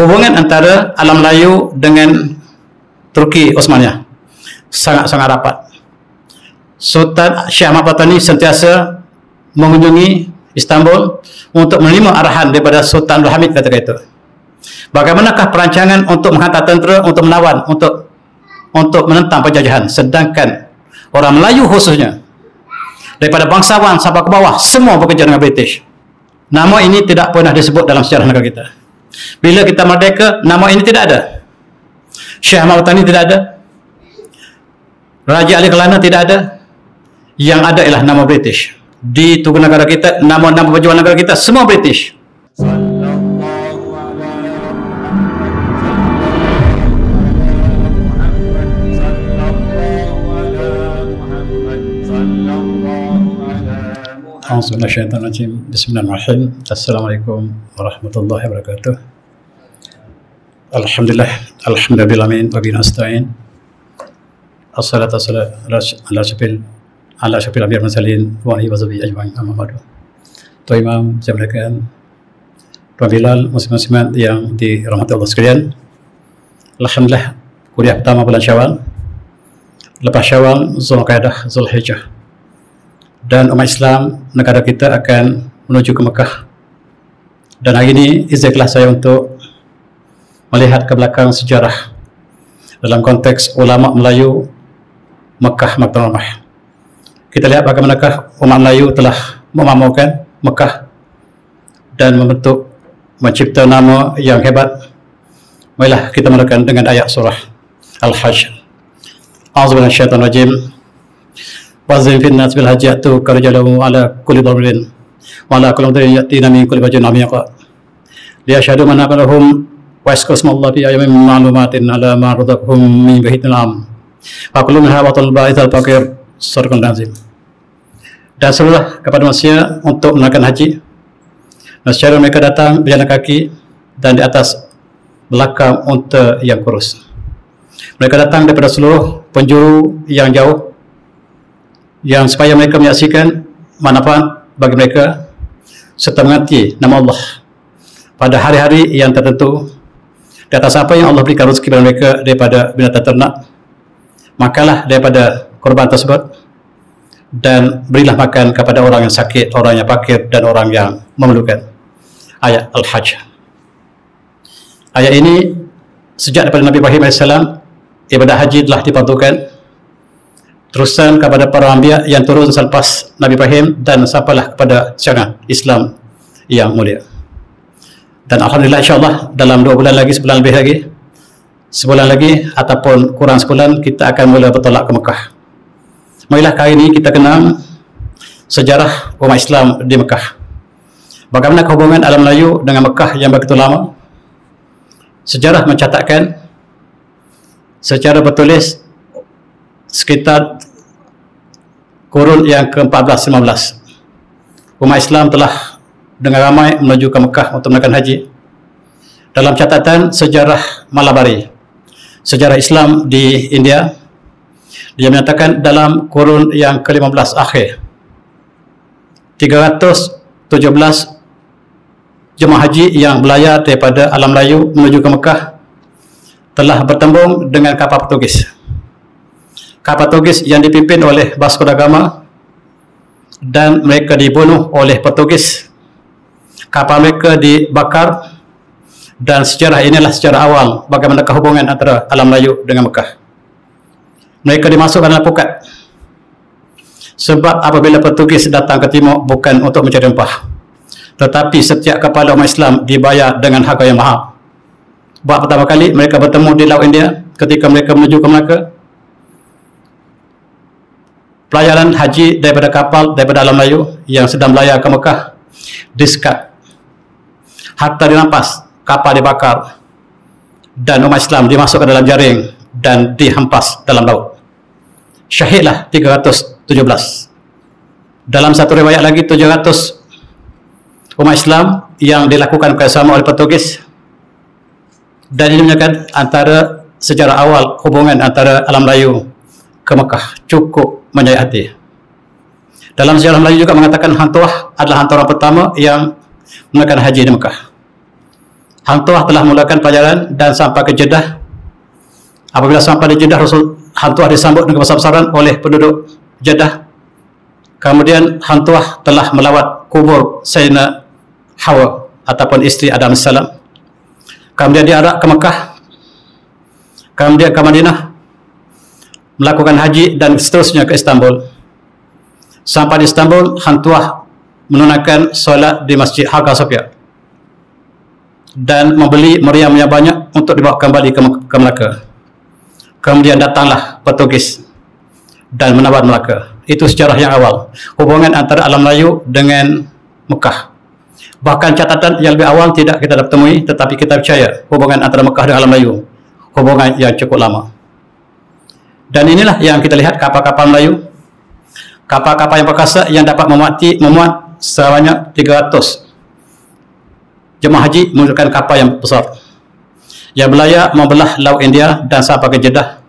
hubungan antara alam Melayu dengan Turki Osmaniyah sangat-sangat rapat. Sultan Syekh Ahmad Patani sentiasa mengunjungi Istanbul untuk menerima arahan daripada Sultan Abdul Hamid ketika itu. Bagaimanakah perancangan untuk menghantar tentera untuk melawan, untuk menentang penjajahan, sedangkan orang Melayu khususnya daripada bangsawan sampai ke bawah semua bekerja dengan British. Nama ini tidak pernah disebut dalam sejarah negara kita. Bila kita merdeka, nama ini tidak ada. Syekh Ahmad Patani tidak ada, Raja Ali Kelana tidak ada. Yang ada ialah nama British. Di tugu negara kita, nama-nama pejuang negara kita semua British. Bismillahirrahmanirrahim. Assalamualaikum warahmatullahi wabarakatuh. Alhamdulillah, alhamdulillahirabbil alamin, wa bihi nasta'in. Assalatu wassalamu ala syafil anbiya'i wal mursalin wa alihi washabihi ajma'in, amma ba'du. Tuan Imam, saya muliakan Tuan Bilal, muslim-muslimat yang dirahmati Allah sekalian. Alhamdulillah, kuliah pertama bulan Syawal. Lepas Syawal, Zulqa'dah, Zulhijjah. Dan umat Islam negara kita akan menuju ke Mekah. Dan hari ini izinkanlah saya untuk melihat ke belakang sejarah dalam konteks ulama Melayu Mekah Maktamarmah. Kita lihat bagaimanakah umat Melayu telah memakmurkan Mekah dan membentuk, mencipta nama yang hebat. Marilah kita mulakan dengan ayat surah Al-Hajj. A'udzubillahi minasyaitonir rajim. Wazin fin nas bil hajji atu karjalu ala kulli dhamrin wa ala kulli dhamrin yatina min kulli wajhin amiqa liyashhadu man abalahum wa yaskasmallahi fi ayyamin ma'lumatin ala ma razaqahum min bahitil am wa kullu minha watul ba'ithal faqir sarkul nazim. Dan seluruh kepada manusia untuk menunaikan haji, dan secara mereka datang berjalan kaki dan di atas belakang unta yang kurus. Mereka datang daripada seluruh penjuru yang jauh, yang supaya mereka menyaksikan manfaat bagi mereka serta mengerti nama Allah pada hari-hari yang tertentu di atas apa yang Allah berikan rezeki kepada mereka daripada binatang ternak. Makalah daripada korban tersebut dan berilah makan kepada orang yang sakit, orang yang fakir dan orang yang memerlukan. Ayat Al-Hajj. Ayat ini sejak daripada Nabi Ibrahim AS ibadah haji telah diperuntukkan terusan kepada para anbiya yang turun selepas Nabi Ibrahim dan sampailah kepada syariat Islam yang mulia. Dan alhamdulillah, insyaAllah dalam 2 bulan lagi, sebulan lebih lagi, sebulan lagi ataupun kurang sebulan, kita akan mula bertolak ke Mekah. Marilah kali ini kita kenal sejarah umat Islam di Mekah. Bagaimana hubungan alam Melayu dengan Mekah yang begitu lama. Sejarah mencatatkan secara bertulis sekitar kurun yang ke-14-15 umat Islam telah dengan ramai menuju ke Mekah untuk melakukan haji. Dalam catatan sejarah Malabari, sejarah Islam di India, dia menyatakan dalam kurun yang ke-15 akhir 317 jemaah haji yang berlayar daripada alam Melayu menuju ke Mekah telah bertembung dengan kapal Portugis. Kapal Portugis yang dipimpin oleh Vasco da Gama, dan mereka dibunuh oleh Portugis. Kapal mereka dibakar, dan sejarah inilah sejarah awal bagaimana hubungan antara alam Melayu dengan Mekah. Mereka dimasukkan dalam pukat. Sebab apabila Portugis datang ke timur bukan untuk mencari rempah, tetapi setiap kepala umat Islam dibayar dengan harga yang mahal. Buat pertama kali mereka bertemu di Laut India ketika mereka menuju ke Melaka. Pelayaran haji daripada kapal daripada alam Melayu yang sedang berlayar ke Mekah disekat, harta dirampas, kapal dibakar, dan umat Islam dimasukkan dalam jaring dan dihempas dalam laut. Syahidlah 317. Dalam satu riwayat lagi 700 umat Islam yang dilakukan kerjasama oleh Portugis. Dan ini menunjukkan antara sejarah awal hubungan antara alam Melayu ke Mekah cukup menyayat hati. Dalam sejarah Melayu juga mengatakan Hang Tuah adalah hantaran pertama yang melakukan haji di Mekah. Hang Tuah telah mulakan pelajaran dan sampai ke Jeddah. Apabila sampai di Jeddah, Hang Tuah disambut dengan besar-besaran oleh penduduk Jeddah. Kemudian Hang Tuah telah melawat kubur Sayyidina Hawa ataupun isteri Adam AS. Kemudian diarak ke Mekah, kemudian ke Madinah, melakukan haji dan seterusnya ke Istanbul. Sampai di Istanbul, Hang Tuah menunaikan solat di Masjid Hagia Sophia dan membeli meriam yang banyak untuk dibawa kembali ke Melaka. Kemudian datanglah Portugis dan menawar Melaka. Itu sejarah yang awal, hubungan antara alam Melayu dengan Mekah. Bahkan catatan yang lebih awal tidak kita temui, tetapi kita percaya hubungan antara Mekah dengan alam Melayu hubungan yang cukup lama. Dan inilah yang kita lihat, kapal-kapal Melayu, kapal-kapal yang perkasa yang dapat memuat sebanyak 300 jemaah haji menggunakan kapal yang besar yang berlayar membelah Laut India dan sampai ke Jeddah.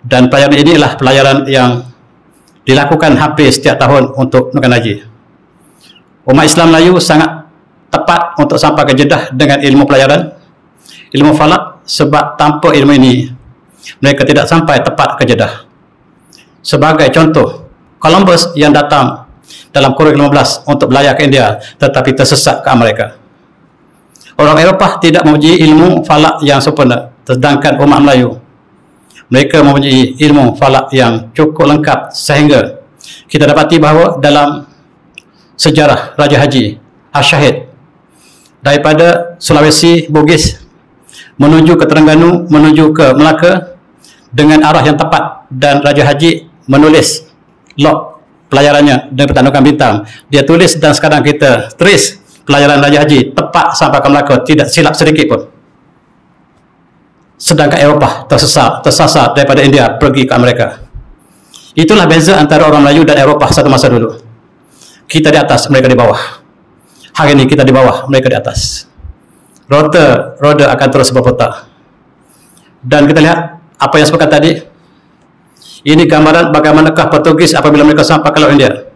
Dan pelayaran inilah pelayaran yang dilakukan hampir setiap tahun untuk menunaikan haji. Umat Islam Melayu sangat tepat untuk sampai ke Jeddah dengan ilmu pelayaran, ilmu falak, sebab tanpa ilmu ini mereka tidak sampai tepat ke Jeddah. Sebagai contoh, Columbus yang datang dalam kurun 15 untuk berlayar ke India tetapi tersesat ke Amerika. Orang Eropah tidak mempunyai ilmu falak yang sempurna, sedangkan umat Melayu mereka mempunyai ilmu falak yang cukup lengkap sehingga kita dapati bahawa dalam sejarah Raja Haji Asyahid daripada Sulawesi Bugis menuju ke Terengganu, menuju ke Melaka dengan arah yang tepat, dan Raja Haji menulis log pelayarannya dengan pertandukan bintang. Dia tulis dan sekarang kita tulis pelayaran Raja Haji tepat sampai ke Melaka, tidak silap sedikit pun. Sedangkan Eropah tersasar daripada India pergi ke Amerika. Itulah beza antara orang Melayu dan Eropah satu masa dulu. Kita di atas, mereka di bawah. Hari ini kita di bawah, mereka di atas. Roda akan terus berputar. Dan kita lihat apa yang sepakat tadi. Ini gambaran bagaimanakah Portugis apabila mereka sampai ke Laut India.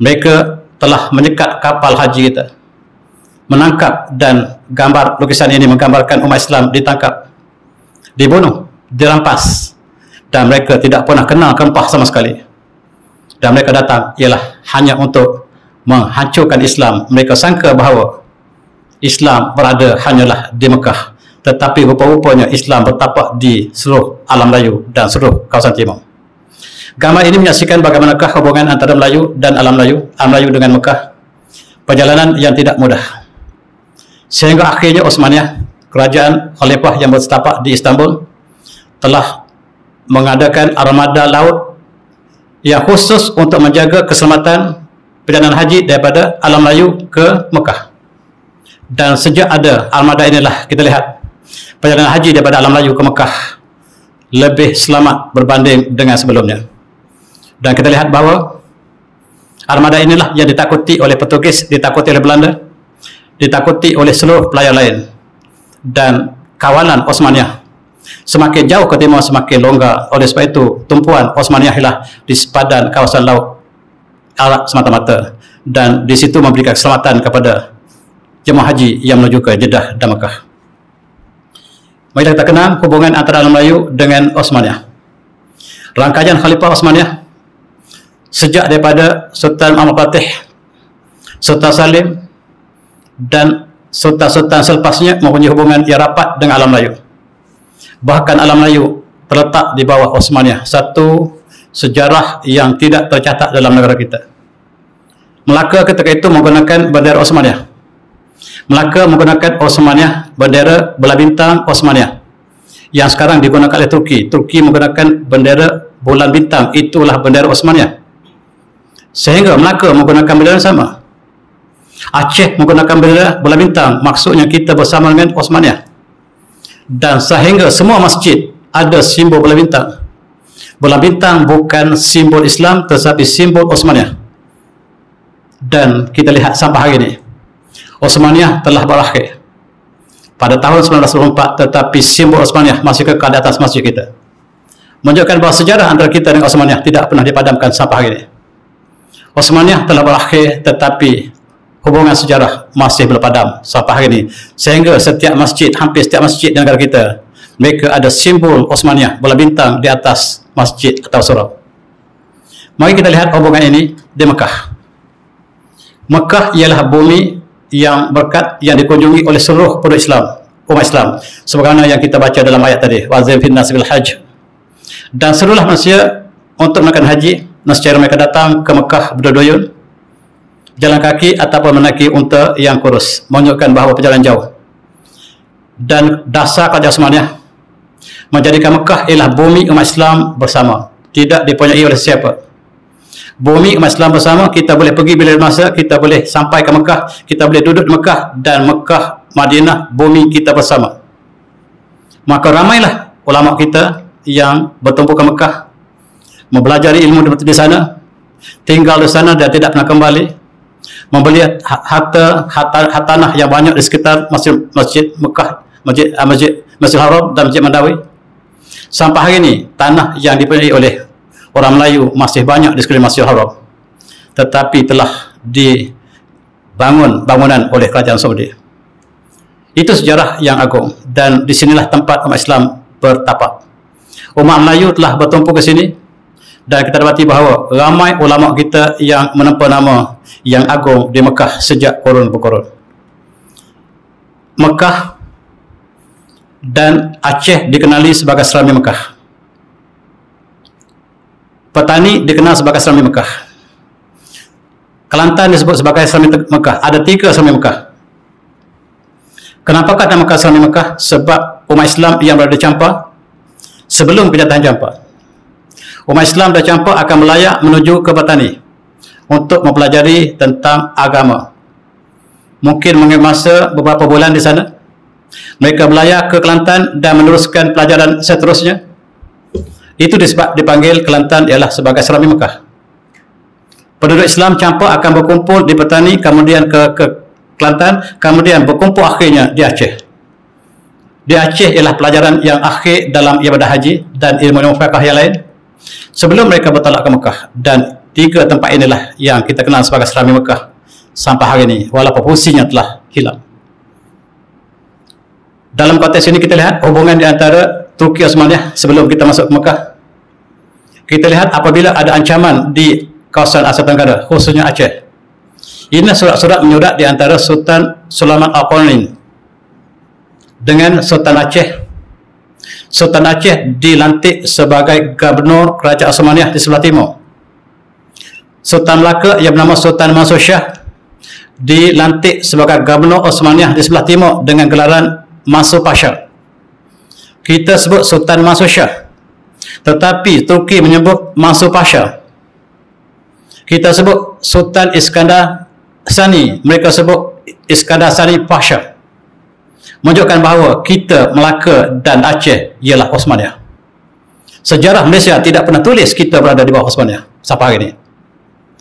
Mereka telah menyekat kapal haji kita, menangkap, dan gambar lukisan ini menggambarkan umat Islam ditangkap, dibunuh, dirampas, dan mereka tidak pernah kenal rempah sama sekali. Dan mereka datang ialah hanya untuk menghancurkan Islam. Mereka sangka bahawa Islam berada hanyalah di Mekah, tetapi rupa-rupanya Islam bertapak di seluruh alam Melayu dan seluruh kawasan timur. Gambar ini menyaksikan bagaimanakah hubungan antara Melayu dan alam Melayu, alam Melayu dengan Mekah. Perjalanan yang tidak mudah. Sehingga akhirnya Osmaniyah, kerajaan khalifah yang bertapak di Istanbul, telah mengadakan armada laut yang khusus untuk menjaga keselamatan perjalanan haji daripada alam Melayu ke Mekah. Dan sejak ada armada inilah kita lihat perjalanan haji daripada alam Melayu ke Mekah lebih selamat berbanding dengan sebelumnya. Dan kita lihat bahawa armada inilah yang ditakuti oleh Portugis, ditakuti oleh Belanda, ditakuti oleh seluruh pelayar lain. Dan kawalan Osmaniyah semakin jauh ke timur semakin longgar. Oleh sebab itu tumpuan Osmaniyah ialah di sepadan kawasan laut Arab semata-mata, dan di situ memberikan keselamatan kepada jemaah haji yang menuju ke Jeddah dan Mekah. Mari kita kenal hubungan antara alam Melayu dengan Osmaniyah. Rangkaian Khalifah Osmaniyah sejak daripada Sultan Muhammad Fatih, Sultan Salim, dan sultan-sultan selepasnya mempunyai hubungan yang rapat dengan alam Melayu. Bahkan alam Melayu terletak di bawah Osmaniyah, satu sejarah yang tidak tercatat dalam negara kita. Melaka ketika itu menggunakan bendera Osmaniyah. Melaka menggunakan Osmaniyah, bendera bola bintang Osmaniyah, yang sekarang digunakan oleh Turki. Turki menggunakan bendera bulan bintang, itulah bendera Osmaniyah. Sehingga Melaka menggunakan bendera yang sama. Aceh menggunakan bendera bola bintang, maksudnya kita bersama dengan Osmaniyah. Dan sehingga semua masjid ada simbol bola bintang. Bola bintang bukan simbol Islam tetapi simbol Osmaniyah. Dan kita lihat sampai hari ini Osmaniyah telah berakhir pada tahun 1924, tetapi simbol Osmaniyah masih kekal di atas masjid kita, menunjukkan bahawa sejarah antara kita dengan Osmaniyah tidak pernah dipadamkan sampai hari ini. Osmaniyah telah berakhir, tetapi hubungan sejarah masih belum padam sampai hari ini, sehingga hampir setiap masjid di negara kita, mereka ada simbol Osmaniyah, bola bintang di atas masjid atau surau. Mari kita lihat hubungan ini di Mekah. Mekah ialah bumi yang berkat yang dikunjungi oleh seluruh penduduk Islam, umat Islam, sebagaimana yang kita baca dalam ayat tadi, wa'zim fin nas bil hajj. Dan seluruh manusia untuk melakukan haji, nescaya mereka datang ke Mekah berduyun, jalan kaki ataupun menaiki unta yang kurus, menunjukkan bahawa perjalanan jauh. Dan dasar kerajaan Osmaniyah menjadikan Mekah ialah bumi umat Islam bersama, tidak dipunyai oleh siapa. Bumi umat Islam bersama, kita boleh pergi bila masa, kita boleh sampai ke Mekah, kita boleh duduk di Mekah, dan Mekah, Madinah, bumi kita bersama. Maka ramailah ulama kita yang bertumpu ke Mekah, mempelajari ilmu di sana, tinggal di sana dan tidak pernah kembali, membeli harta tanah yang banyak di sekitar masjid Mekah, Masjid Haram dan Masjid Nabawi. Sampai hari ini tanah yang dipunyai oleh orang Melayu masih banyak di sekeliling Masjid Haram, tetapi telah dibangun bangunan oleh kerajaan Saudi. Itu sejarah yang agung, dan di sinilah tempat umat Islam bertapak. Umat Melayu telah bertumpu ke sini, dan kita dapati bahawa ramai ulama kita yang menempa nama yang agung di Mekah sejak kurun berkurun. Mekah dan Aceh dikenali sebagai Serami Mekah. Petani dikenal sebagai Serami Mekah. Kelantan disebut sebagai Serami Mekah. Ada 3 Serami Mekah. Kenapa kata Mekah Serami Mekah? Sebab umat Islam yang berada di Champa, sebelum kedatangan Champa, umat Islam dari Champa akan melayak menuju ke Petani untuk mempelajari tentang agama. Mungkin mengambil masa beberapa bulan di sana. Mereka melayak ke Kelantan dan meneruskan pelajaran seterusnya. Itu disebab dipanggil Kelantan ialah sebagai Serami Mekah. Penduduk Islam Champa akan berkumpul di Petani, kemudian ke Kelantan, kemudian berkumpul akhirnya di Aceh. Di Aceh ialah pelajaran yang akhir dalam ibadah haji dan ilmu-ilmu fiqh yang lain, sebelum mereka bertolak ke Mekah. Dan 3 tempat inilah yang kita kenal sebagai Serami Mekah sampai hari ini, walaupun fungsinya telah hilang. Dalam konteks ini kita lihat hubungan di antara Turki Osmaniyah sebelum kita masuk ke Mekah. Kita lihat apabila ada ancaman di kawasan Asia Tenggara, khususnya Aceh. Ini surat-surat menyurat di antara Sultan Sulaiman Al-Qurni dengan Sultan Aceh. Sultan Aceh dilantik sebagai gubernur kerajaan Osmaniyah di sebelah timur. Sultan Melaka yang bernama Sultan Mansur Shah dilantik sebagai gubernur Osmaniyah di sebelah timur dengan gelaran Mansur Pasha. Kita sebut Sultan Mansur Shah, tetapi Turki menyebut Mansur Pasha. Kita sebut Sultan Iskandar Sani, mereka sebut Iskandar Sani Pasha. Menunjukkan bahawa kita, Melaka dan Aceh ialah Osmaniyah. Sejarah Malaysia tidak pernah tulis kita berada di bawah Osmaniyah sampai hari ini,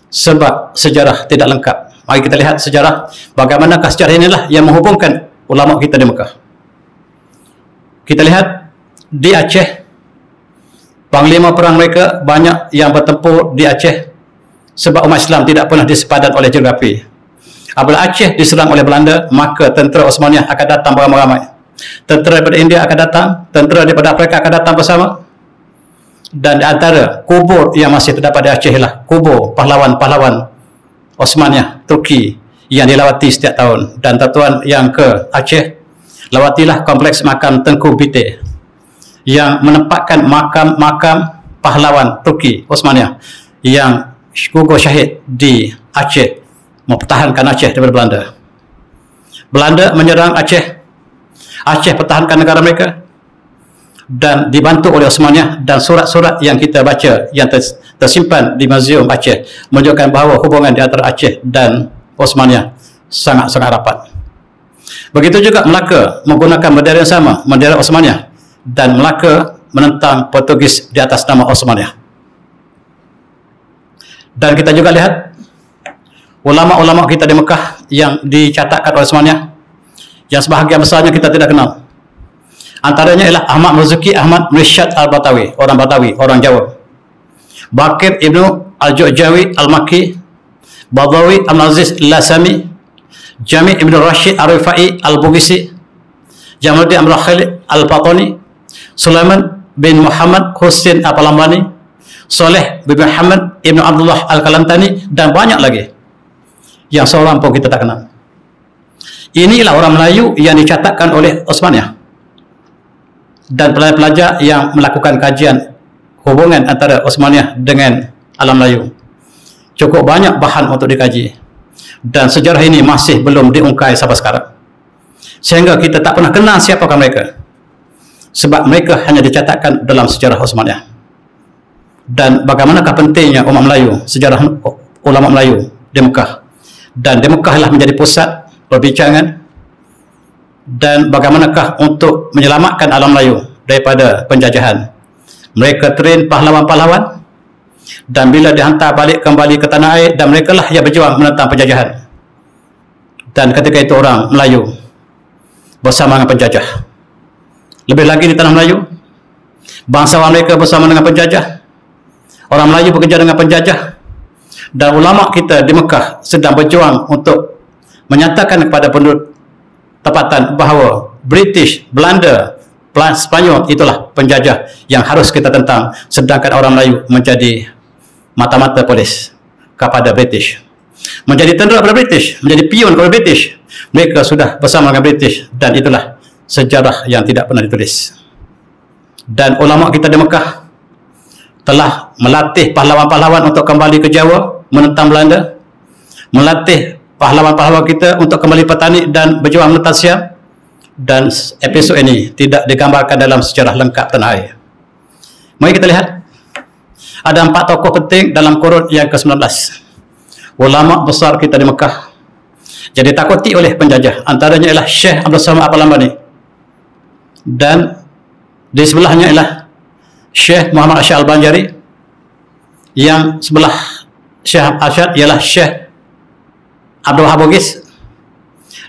sebab sejarah tidak lengkap. Mari kita lihat sejarah, bagaimanakah sejarah inilah yang menghubungkan ulama kita di Mekah. Kita lihat di Aceh, panglima perang mereka banyak yang bertempur di Aceh, sebab umat Islam tidak pernah disepadan oleh geografi. Apabila Aceh diserang oleh Belanda, maka tentera Osmaniyah akan datang beramai-ramai. Tentera daripada India akan datang, tentera daripada Afrika akan datang bersama. Dan di antara kubur yang masih terdapat di Aceh ialah kubur pahlawan-pahlawan Osmaniyah Turki yang dilawati setiap tahun. Dan tuan yang ke Aceh, lawatilah kompleks makam Tengku Bite yang menempatkan makam-makam pahlawan Turki Osmaniyah yang gugur syahid di Aceh, mempertahankan Aceh daripada Belanda. Belanda menyerang Aceh, Aceh pertahankan negara mereka dan dibantu oleh Osmaniyah. Dan surat-surat yang kita baca yang tersimpan di Museum Aceh menunjukkan bahawa hubungan di antara Aceh dan Osmaniyah sangat-sangat rapat. Begitu juga Melaka menggunakan bendera yang sama, bendera Osmaniyah, dan Melaka menentang Portugis di atas nama Osmaniyah. Dan kita juga lihat ulama-ulama kita di Mekah yang dicatatkan oleh Osmaniyah, yang sebahagian besarnya kita tidak kenal. Antaranya ialah Ahmad Marzuki Ahmad Mursyid Al-Batawi, orang Batawi, orang Jawa. Bakir Ibnu Al-Ju'jawi Al-Makki, Badawi Al-Aziz Al-Lasami, Jami' Ibn Rashid Al-Rifai Al-Bugisi, Jamaluddin Abdul Khalid Al-Fatani, Sulaiman bin Muhammad Husin Al-Palambani, Soleh bin Muhammad Ibn Abdullah Al-Kalantani, dan banyak lagi yang seorang pun kita tak kenal. Inilah orang Melayu yang dicatatkan oleh Osmaniyah dan pelajar-pelajar yang melakukan kajian hubungan antara Osmaniyah dengan alam Melayu. Cukup banyak bahan untuk dikaji, dan sejarah ini masih belum diungkai sampai sekarang, sehingga kita tak pernah kenal siapakah mereka, sebab mereka hanya dicatatkan dalam sejarah Osmaniyah. Dan bagaimanakah pentingnya umat Melayu, sejarah ulama Melayu di Mekah, dan di Mekah lah menjadi pusat perbincangan, dan bagaimanakah untuk menyelamatkan alam Melayu daripada penjajahan. Mereka train pahlawan-pahlawan, dan bila dihantar balik kembali ke tanah air, dan mereka lah yang berjuang menentang penjajahan. Dan ketika itu orang Melayu bersama dengan penjajah. Lebih lagi di tanah Melayu, bangsawan mereka bersama dengan penjajah, orang Melayu bekerja dengan penjajah, dan ulama kita di Mekah sedang berjuang untuk menyatakan kepada penduduk tempatan bahawa British, Belanda, Spanyol itulah penjajah yang harus kita tentang, sedangkan orang Melayu menjadi mata-mata polis kepada British, menjadi tentera kepada British, menjadi pion kepada British. Mereka sudah bersama dengan British, dan itulah sejarah yang tidak pernah ditulis. Dan ulama kita di Mekah telah melatih pahlawan-pahlawan untuk kembali ke Jawa menentang Belanda, melatih pahlawan-pahlawan kita untuk kembali petani dan berjuang menentang Siam. Dan episod ini tidak digambarkan dalam sejarah lengkap tanah air. Mari kita lihat, ada 4 tokoh penting dalam kurun yang ke-19, ulama besar kita di Mekah, jadi takuti oleh penjajah. Antaranya ialah Syekh Abdul Samad Al-Palambani, dan di sebelahnya ialah Syekh Muhammad Asyad Al-Banjari, yang sebelah Syekh Asyad ialah Syekh Abdul Wahab Bugis,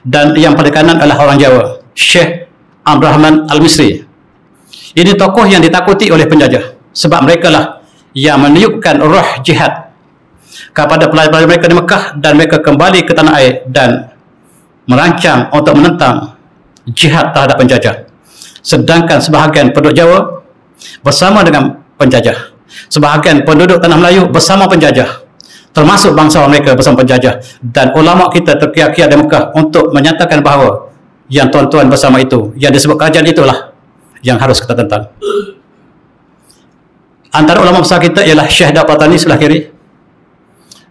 dan yang pada kanan adalah orang Jawa, Syekh Abdul Rahman Al-Misri. Ini tokoh yang ditakuti oleh penjajah, sebab mereka lah yang meniupkan roh jihad kepada pelajar-pelajar mereka di Mekah, dan mereka kembali ke tanah air dan merancang untuk menentang jihad terhadap penjajah. Sedangkan sebahagian penduduk Jawa bersama dengan penjajah, sebahagian penduduk tanah Melayu bersama penjajah, termasuk bangsawan mereka bersama penjajah. Dan ulama kita terkiak-kiak di Mekah untuk menyatakan bahawa yang tuan-tuan bersama itu, yang disebut kerajaan, itulah yang harus kita tentang. Antara ulama besar kita ialah Syekh Al-Fatani sebelah kiri,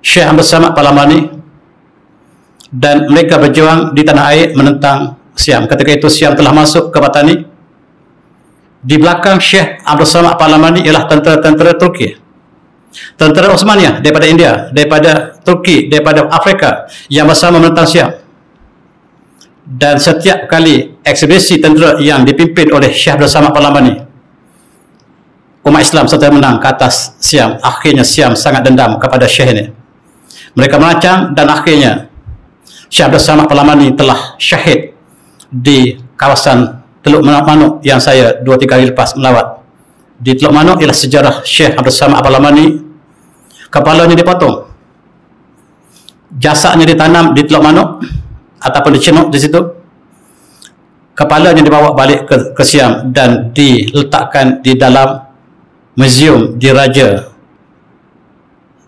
Syekh Abdul Samad Al-Palambani, dan mereka berjuang di tanah air menentang Siam. Ketika itu Siam telah masuk ke Patani. Di belakang Syekh Abdul Samad Al-Palambani ialah tentera-tentera Turki, tentera Osmaniyah daripada India, daripada Turki, daripada Afrika, yang bersama menentang Siam. Dan setiap kali eksibisi tentera yang dipimpin oleh Syekh Abdul Samad Al-Palambani, umat Islam serta menang ke atas Siam. Akhirnya Siam sangat dendam kepada Syekh ini. Mereka merancang, dan akhirnya Syekh Abdul Samad Al-Palambani telah syahid di kawasan Teluk Manuk yang saya 2-3 kali lepas melawat. Di Teluk Manuk ialah sejarah Syekh Abdul Samad Al-Palambani. Kepalanya dipotong, jasadnya ditanam di Teluk Manuk ataupun dicenuk di situ, kepalanya dibawa balik ke Siam dan diletakkan di dalam muzium di Raja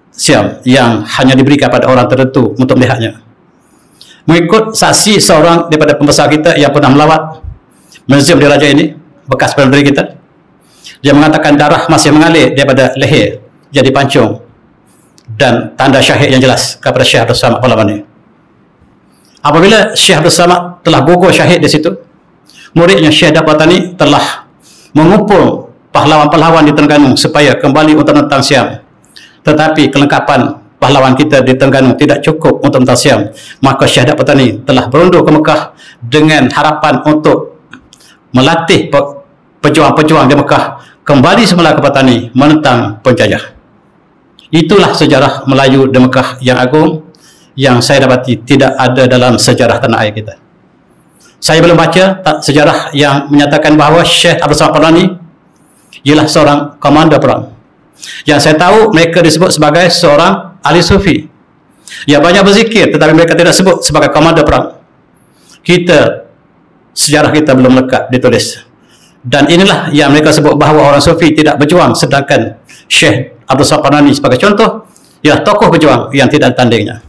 Siam yang hanya diberikan pada orang tertentu untuk melihatnya. Mengikut saksi seorang daripada pembesar kita yang pernah melawat muzium di Raja ini, bekas perdana kita, dia mengatakan darah masih mengalir daripada leher yang dipancung, dan tanda syahid yang jelas kepada Syekh Abdul Samad Al-Palambani. Apabila Syekh Abdul Samad telah gugur syahid di situ, muridnya Syekh Al-Fatani telah mengumpul pahlawan-pahlawan di Terengganu supaya kembali untuk menentang Siam. Tetapi kelengkapan pahlawan kita di Terengganu tidak cukup untuk menentang Siam. Maka Syekh Al-Fatani telah berundur ke Mekah dengan harapan untuk melatih pejuang-pejuang di Mekah kembali semula ke Patani menentang penjajah. Itulah sejarah Melayu di Mekah yang agung, yang saya dapati tidak ada dalam sejarah tanah air kita. Saya belum baca sejarah yang menyatakan bahawa Syekh Abdul Samad Al-Palambani ialah seorang komander perang. Yang saya tahu, mereka disebut sebagai seorang ahli sufi. Ya, banyak berzikir, tetapi mereka tidak sebut sebagai komander perang. Sejarah kita belum lengkap ditulis. Dan inilah yang mereka sebut bahawa orang Sufi tidak berjuang, sedangkan Syekh Abdul Samad Panani sebagai contoh ialah tokoh berjuang yang tidak tandingnya.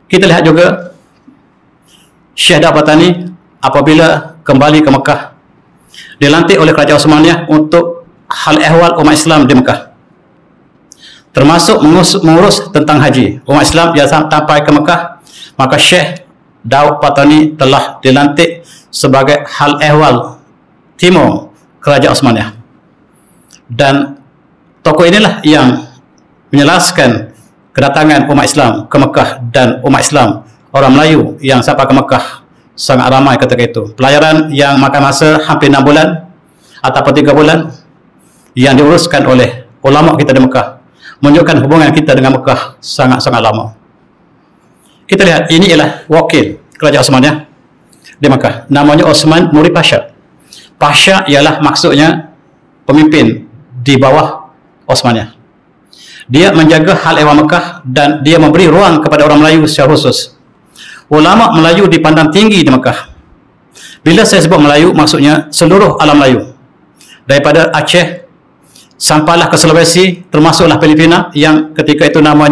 Kita lihat juga Syekh Da'wah Patani apabila kembali ke Mekah, dilantik oleh Kerajaan Osmaniyah untuk hal ehwal umat Islam di Mekah, termasuk mengurus tentang haji. Umat Islam yang sampai ke Mekah, maka Syekh Da'wah Patani telah dilantik sebagai hal ehwal timur Kerajaan Osmaniyah. Dan tokoh inilah yang menjelaskan kedatangan umat Islam ke Mekah, dan umat Islam orang Melayu yang sampai ke Mekah sangat ramai ketika itu. Pelayaran yang makan masa hampir 6 bulan ataupun 3 bulan yang diuruskan oleh ulama kita di Mekah, menunjukkan hubungan kita dengan Mekah sangat-sangat lama. Kita lihat, ini ialah wakil Kerajaan Osmaniyah di Mekah, namanya Osman Nuri Pasha. Pasha ialah maksudnya pemimpin di bawah Osmaniyah. Dia menjaga hal ehwal Mekah dan dia memberi ruang kepada orang Melayu secara khusus. Ulama Melayu dipandang tinggi di Mekah. Bila saya sebut Melayu, maksudnya seluruh alam Melayu, daripada Aceh sampailah ke Sulawesi, termasuklah Filipina yang ketika itu nama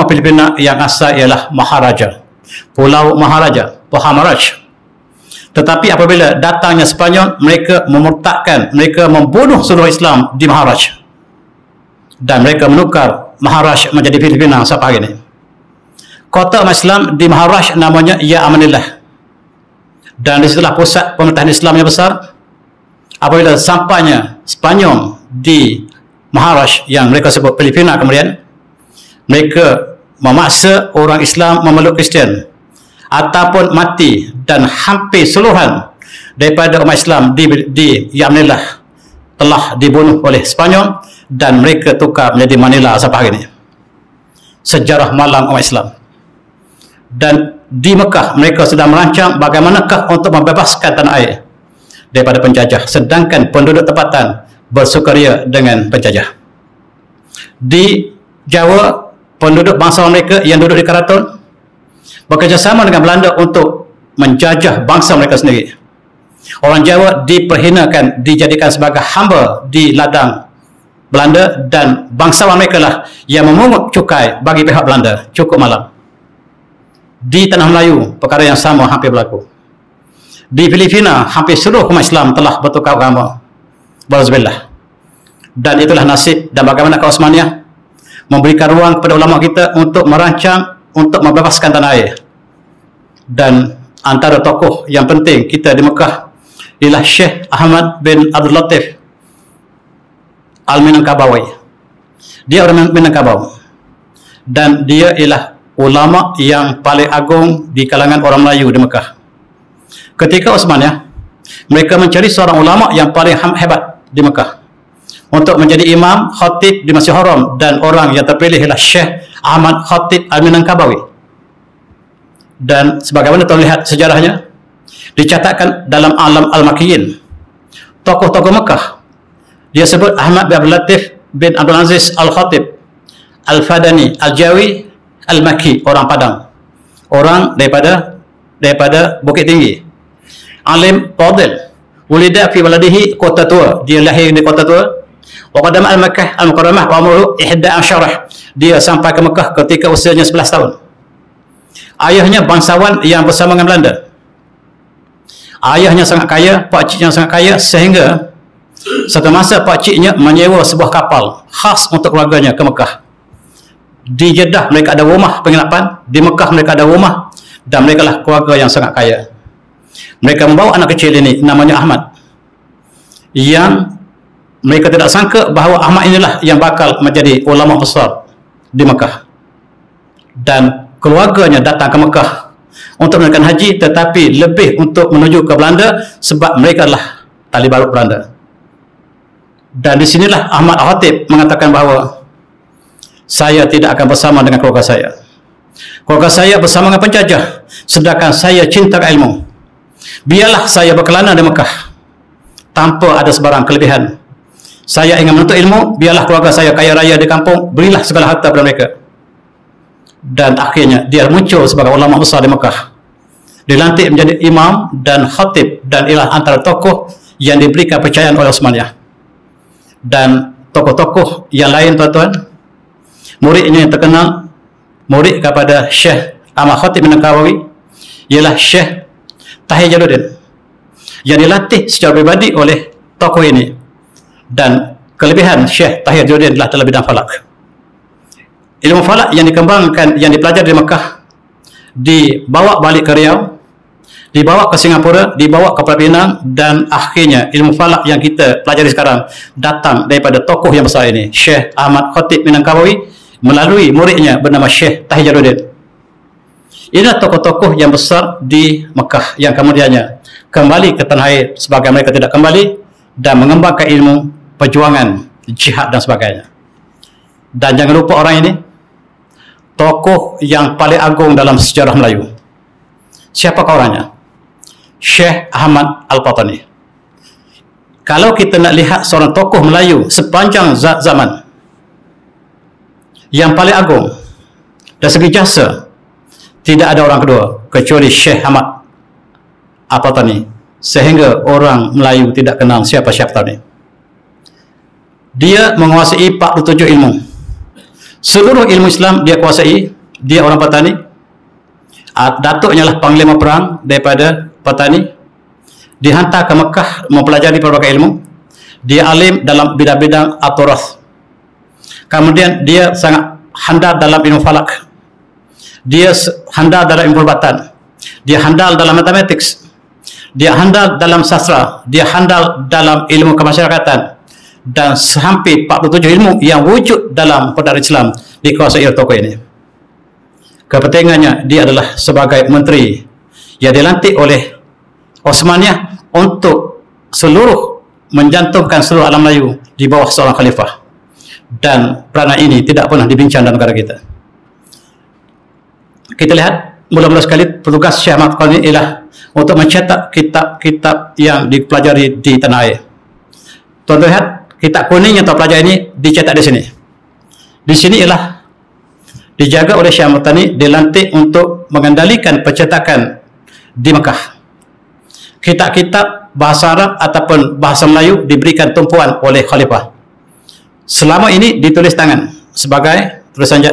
Filipina yang asal ialah Maharaja, Pulau Maharaja, Pahamaraj. Tetapi apabila datangnya Sepanyol, mereka memurtadkan, mereka membunuh seluruh Islam di Maharaj, dan mereka menukar Maharaj menjadi Filipina sampai hari ini. Kota umat Islam di Maharaj namanya Ya Amanillah, dan disitulah pusat pemerintahan Islam yang besar. Apabila sampainya Spanyol di Maharaj yang mereka sebut Filipina, kemudian mereka memaksa orang Islam memeluk Kristian ataupun mati, dan hampir seluruhan daripada umat Islam di Ya Amanillah telah dibunuh oleh Spanyol, dan mereka tukar menjadi Manila sampai hari ini. Sejarah malang umat Islam. Dan di Mekah mereka sedang merancang bagaimanakah untuk membebaskan tanah air daripada penjajah, sedangkan penduduk tempatan bersukaria dengan penjajah. Di Jawa, penduduk bangsawan mereka yang duduk di Karaton bekerjasama dengan Belanda untuk menjajah bangsa mereka sendiri. Orang Jawa diperhinakan, dijadikan sebagai hamba di ladang Belanda, dan bangsawan mereka lah yang memungut cukai bagi pihak Belanda cukup malam. Di tanah Melayu, perkara yang sama hampir berlaku. Di Filipina, hampir seluruh umat Islam telah bertukar agama. Walauzubillah. Dan itulah nasib dan bagaimana Osmaniyah memberikan ruang kepada ulama kita untuk merancang, untuk membebaskan tanah air. Dan antara tokoh yang penting kita di Mekah ialah Syekh Ahmad bin Abdul Latif Al-Minangkabawi. Dia orang Minangkabau, dan dia ialah ulama yang paling agung di kalangan orang Melayu di Mekah. Ketika Osmaniyah, mereka mencari seorang ulama yang paling hebat di Mekah untuk menjadi imam khatib di Masjidil Haram, dan orang yang terpilih ialah Syekh Ahmad Khatib Al-Minangkabawi. Dan sebagaimana kita lihat sejarahnya, dicatatkan dalam Alam Al-Makiyyin, tokoh-tokoh Mekah. Dia sebut Ahmad bin Abdul Latif bin Abdul Aziz Al-Khatib Al-Fadani Al-Jawi Al-Makki, orang Padang, orang daripada Bukit Tinggi. Alim Fadil, ulida fi waladihi Kota Tua, dia lahir di Kota Tua. Wa qadama al-Makkah al-Mukarramah wa umruhu 11. Dia sampai ke Mekah ketika usianya 11 tahun. Ayahnya bangsawan yang bersama dengan Belanda. Ayahnya sangat kaya, pakciknya sangat kaya, sehingga satu masa pakciknya menyewa sebuah kapal khas untuk keluarganya ke Mekah. Di Jeddah mereka ada rumah penginapan, di Mekah mereka ada rumah, dan mereka lah keluarga yang sangat kaya. Mereka membawa anak kecil ini namanya Ahmad, yang mereka tidak sangka bahawa Ahmad inilah yang bakal menjadi ulama besar di Mekah. Dan keluarganya datang ke Mekah untuk menunaikan haji, tetapi lebih untuk menuju ke Belanda sebab mereka adalah tali barut Belanda. Dan di sinilah Ahmad Al-Khatib mengatakan bahawa saya tidak akan bersama dengan keluarga saya. Keluarga saya bersama dengan penjajah, sedangkan saya cinta ilmu. Biarlah saya berkelana di Mekah tanpa ada sebarang kelebihan. Saya ingin menuntut ilmu, biarlah keluarga saya kaya raya di kampung, berilah segala harta kepada mereka. dan akhirnya dia muncul sebagai ulama besar di Mekah, dilantik menjadi imam dan khatib, dan ialah antara tokoh yang diberikan kepercayaan oleh Utsmaniyah. Dan tokoh-tokoh yang lain, tuan-tuan, muridnya yang terkenal, murid kepada Syekh Ahmad Khatib Minangkawi ialah Syekh Tahir Jalaluddin, yang dilatih secara pribadi oleh tokoh ini. Dan kelebihan Syekh Tahir Jalaluddin adalah dalam bidang falak. Ilmu falak yang dikembangkan, yang dipelajari di Mekah, dibawa balik ke Riau, dibawa ke Singapura, dibawa ke Pulau Pinang, dan akhirnya ilmu falak yang kita pelajari sekarang datang daripada tokoh yang besar ini, Syekh Ahmad Khatib Minangkawi, melalui muridnya bernama Syekh Tahir Jalaluddin. Inilah tokoh-tokoh yang besar di Mekah yang kemudiannya kembali ke tanah air sebagai mereka tidak kembali dan mengembangkan ilmu, perjuangan, jihad dan sebagainya. Dan jangan lupa orang ini tokoh yang paling agung dalam sejarah Melayu. Siapakah orangnya? Syekh Ahmad Al-Fatani. Kalau kita nak lihat seorang tokoh Melayu sepanjang zaman yang paling agung dari segi jasa, tidak ada orang kedua kecuali Syekh Ahmad Al-Fatani, sehingga orang Melayu tidak kenal siapa Syekh Al-Fatani. Dia menguasai 47 ilmu. Seluruh ilmu Islam dia kuasai. Dia orang Patani. Datuknya lah panglima perang daripada Patani. Dihantar ke Mekah mempelajari berbagai ilmu. Dia alim dalam bidang-bidang at-turath. Kemudian dia sangat handal dalam ilmu falak. Dia handal dalam ilmu perubatan. Dia handal dalam matematik. Dia handal dalam sastra. Dia handal dalam ilmu kemasyarakatan. Dan hampir 47 ilmu yang wujud dalam peradaban Islam dikuasai oleh tokoh ini. Kepentingannya, dia adalah sebagai menteri yang dilantik oleh Utsmaniyah untuk menjantumkan seluruh alam Melayu di bawah seorang khalifah. Dan peranan ini tidak pernah dibincang dalam negara kita. Kita lihat mula-mula sekali petugas Syekh Ahmad Al-Fatani ialah untuk mencetak kitab-kitab yang dipelajari di tanah air. Tuan-tuan lihat, kitab kuning yang tuan pelajari ini dicetak di sini. Di sini ialah dijaga oleh Syekh Ahmad Al-Fatani, dilantik untuk mengendalikan percetakan di Mekah. Kitab-kitab bahasa Arab ataupun bahasa Melayu diberikan tumpuan oleh khalifah. Selama ini ditulis tangan sebagai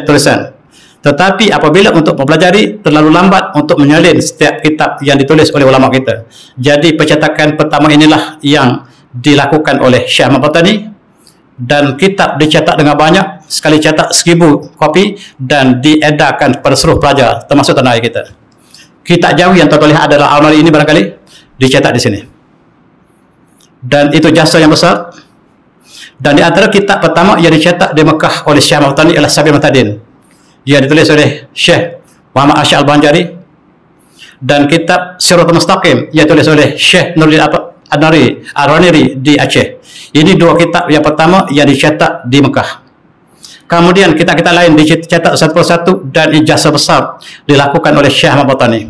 tulisan. Tetapi apabila untuk mempelajari terlalu lambat untuk menyalin setiap kitab yang ditulis oleh ulama kita. Jadi percetakan pertama inilah yang dilakukan oleh Syekh Ahmad Al-Fatani, dan kitab dicetak dengan banyak, sekali cetak 1000 kopi dan diedarkan kepada seluruh pelajar termasuk tanah air kita. Kitab Jawi yang tuan-tuan lihat adalah Al-Mali ini barangkali dicetak di sini. Dan itu jasa yang besar. Dan di antara kitab pertama yang dicetak di Mekah oleh Syekh Ahmad Al-Fatani ialah Sabil Muhtadin, yang ditulis oleh Syekh Muhammad Asy'ar Al-Banjari, dan kitab Siratul Mustaqim yang ditulis oleh Syekh Nuruddin Ar-Raniri di Aceh. Ini dua kitab yang pertama yang dicetak di Mekah. Kemudian kitab-kitab lain dicetak satu persatu dan ijazah besar dilakukan oleh Syekh Ahmad Al-Fatani.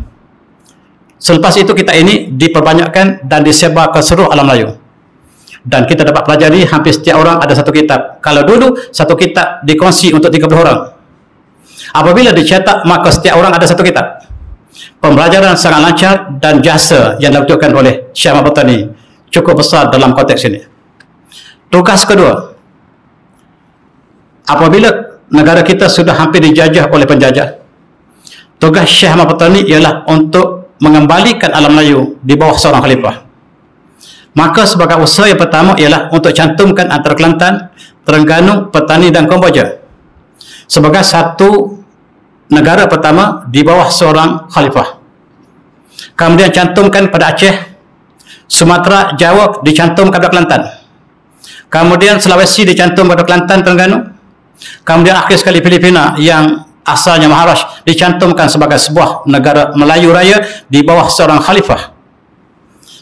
Selepas itu kitab ini diperbanyakkan dan disebar ke seluruh alam Melayu. Dan kita dapat pelajari hampir setiap orang ada satu kitab. Kalau dulu satu kitab dikongsi untuk 30 orang. Apabila dicetak maka setiap orang ada satu kitab. Pembelajaran sangat lancar dan jasa yang dilakukan oleh Syekh Ahmad Al-Fatani cukup besar dalam konteks ini. Tugas kedua, apabila negara kita sudah hampir dijajah oleh penjajah, tugas Syekh Ahmad Al-Fatani ialah untuk mengembalikan alam Melayu di bawah seorang khalifah. Maka sebagai usaha yang pertama ialah untuk cantumkan antara Kelantan, Terengganu, Petani dan Kamboja sebagai satu negara pertama di bawah seorang khalifah. Kemudian cantumkan pada Aceh, Sumatera, Jawa dicantumkan pada Kelantan. Kemudian Sulawesi dicantumkan pada Kelantan, Terengganu. Kemudian akhir sekali Filipina yang asalnya Maharashtra dicantumkan sebagai sebuah negara Melayu Raya di bawah seorang khalifah.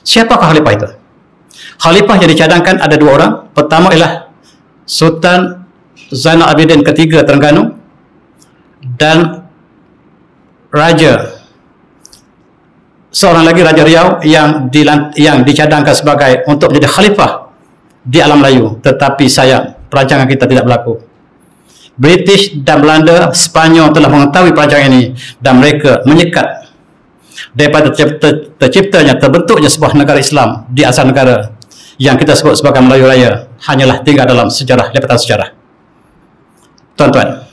Siapakah khalifah itu? Khalifah yang dicadangkan ada dua orang. Pertama ialah Sultan Zainal Abidin ketiga Terengganu, dan seorang lagi Raja Riau yang dicadangkan sebagai untuk menjadi khalifah di alam Melayu. Tetapi sayang, perancangan kita tidak berlaku. British dan Belanda, Sepanyol telah mengetahui perancangan ini dan mereka menyekat daripada terciptanya, terbentuknya sebuah negara Islam di asal negara yang kita sebut sebagai Melayu Raya hanyalah tinggal dalam sejarah, lepatan sejarah. Tuan-tuan,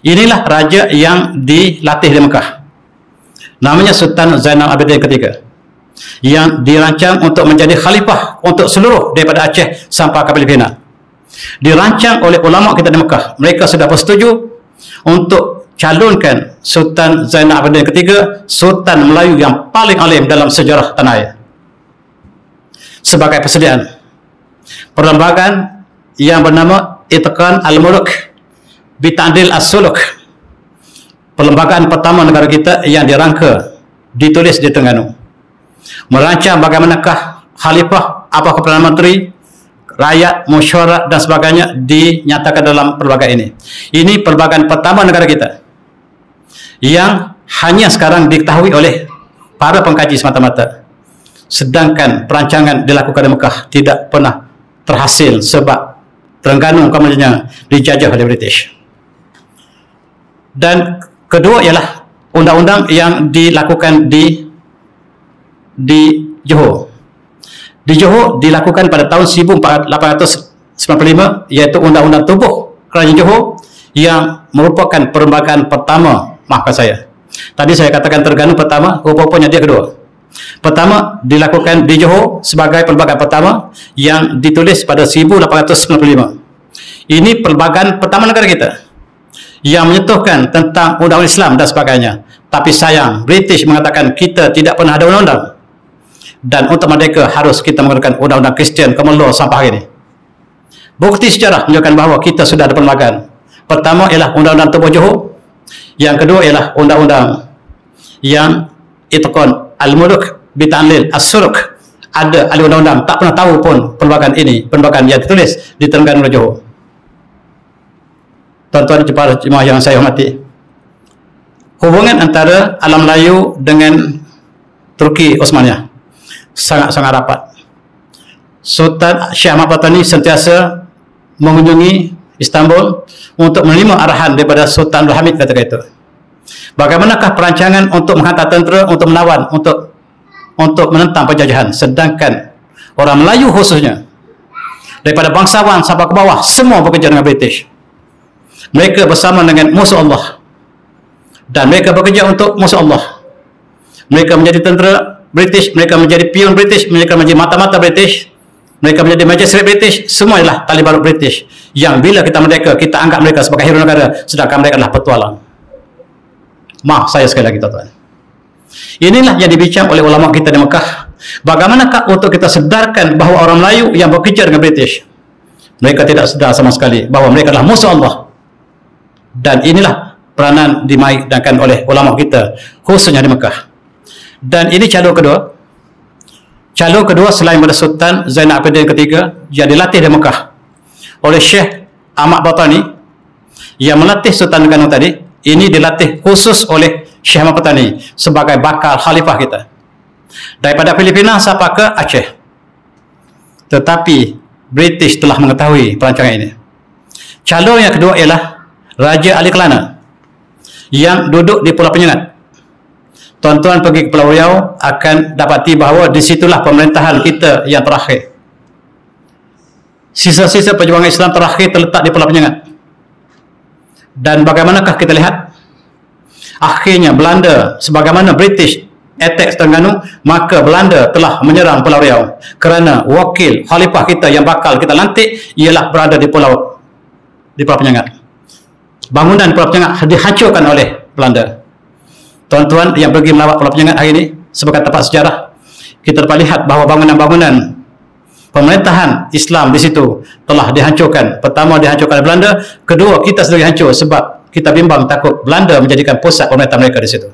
inilah raja yang dilatih di Mekah. Namanya Sultan Zainal Abidin ketiga, yang dirancang untuk menjadi khalifah untuk seluruh daripada Aceh sampai ke Filipina. Dirancang oleh ulama kita di Mekah. Mereka sudah bersetuju untuk calonkan Sultan Zainal Abidin ketiga Sultan Melayu yang paling alim dalam sejarah tanah air. Sebagai persediaan perlembagaan yang bernama Itqan Al-Muluk Bita'dil As-Suluk, perlembagaan pertama negara kita yang dirangka, ditulis di Terengganu, merancang bagaimanakah khalifah, apakah Perdana Menteri, rakyat, mesyuarat dan sebagainya dinyatakan dalam perlembagaan ini. Ini perlembagaan pertama negara kita yang hanya sekarang diketahui oleh para pengkaji semata-mata, sedangkan perancangan dilakukan di Mekah tidak pernah terhasil sebab Terengganu umpamanya dijajah oleh British. Dan kedua ialah undang-undang yang dilakukan di Johor. Di Johor dilakukan pada tahun 1895, iaitu Undang-Undang Tubuh Kerajaan Johor yang merupakan perlembagaan pertama. Maafkan saya, tadi saya katakan Terengganu pertama, rupanya dia kedua. Pertama dilakukan di Johor sebagai perlembagaan pertama yang ditulis pada 1895. Ini perlembagaan pertama negara kita yang menyentuhkan tentang undang-undang Islam dan sebagainya. Tapi sayang, British mengatakan kita tidak pernah ada undang-undang, dan untuk mereka harus kita menggunakan undang-undang Kristian common law sampai hari ini. Bukti sejarah menunjukkan bahawa kita sudah ada perlembagaan. Pertama ialah Undang-Undang Tubuh Johor, yang kedua ialah undang-undang yang Itqan Al-Muluk Bita'dil As-Suluk. Ada ahli undang-undang tak pernah tahu pun perlembagaan ini, perlembagaan yang ditulis di Terengganu Johor. Tuan-tuan jemaah yang saya hormati, hubungan antara alam Melayu dengan Turki Osmaniyah sangat-sangat rapat. Sultan Syekh Ahmad Patani sentiasa mengunjungi Istanbul untuk menerima arahan daripada Sultan Abdul Hamid ketika itu. Bagaimanakah perancangan untuk menghantar tentera, untuk melawan, untuk menentang penjajahan, sedangkan orang Melayu khususnya daripada bangsawan sampai ke bawah semua bekerja dengan British. Mereka bersama dengan musuh Allah dan mereka bekerja untuk musuh Allah. Mereka menjadi tentera British, mereka menjadi pion British, mereka menjadi mata-mata British, mereka menjadi magistrate British. Semua ialah tali baru British yang bila kita merdeka, kita anggap mereka sebagai hero negara, sedangkan mereka adalah petualang. Maaf saya sekali lagi tuan-tuan. Inilah yang dibincang oleh ulama kita di Mekah. Bagaimanakah untuk kita sedarkan bahawa orang Melayu yang bekerja dengan British, mereka tidak sedar sama sekali bahawa mereka adalah musuh Allah. Dan inilah peranan dimainkan oleh ulama kita khususnya di Mekah. Dan ini calon kedua. Calon kedua selain pada Sultan Zainal Abidin ketiga yang dilatih di Mekah oleh Syekh Ahmad Patani yang melatih Sultan Terengganu tadi. Ini dilatih khusus oleh Syekh Ahmad Patani sebagai bakal khalifah kita daripada Filipina sampai ke Aceh. Tetapi British telah mengetahui perancangan ini. Calon yang kedua ialah Raja Ali Kelana yang duduk di Pulau Penyengat. Tuan-tuan pergi ke Pulau Riau akan dapati bahawa disitulah pemerintahan kita yang terakhir. Sisa-sisa perjuangan Islam terakhir terletak di Pulau Penyengat. Dan bagaimanakah kita lihat? Akhirnya Belanda, sebagaimana British attack Terengganu, maka Belanda telah menyerang Pulau Riau kerana wakil khalifah kita yang bakal kita lantik ialah berada di Pulau Penyengat. Bangunan Pulau Penyengat dihancurkan oleh Belanda. Tuan-tuan yang pergi melawat Pulau Penyengat hari ini sebagai tempat sejarah, kita dapat lihat bahawa bangunan-bangunan pemerintahan Islam di situ telah dihancurkan. Pertama dihancurkan oleh Belanda, kedua kita sedang hancur sebab kita bimbang takut Belanda menjadikan pusat pemerintahan mereka di situ.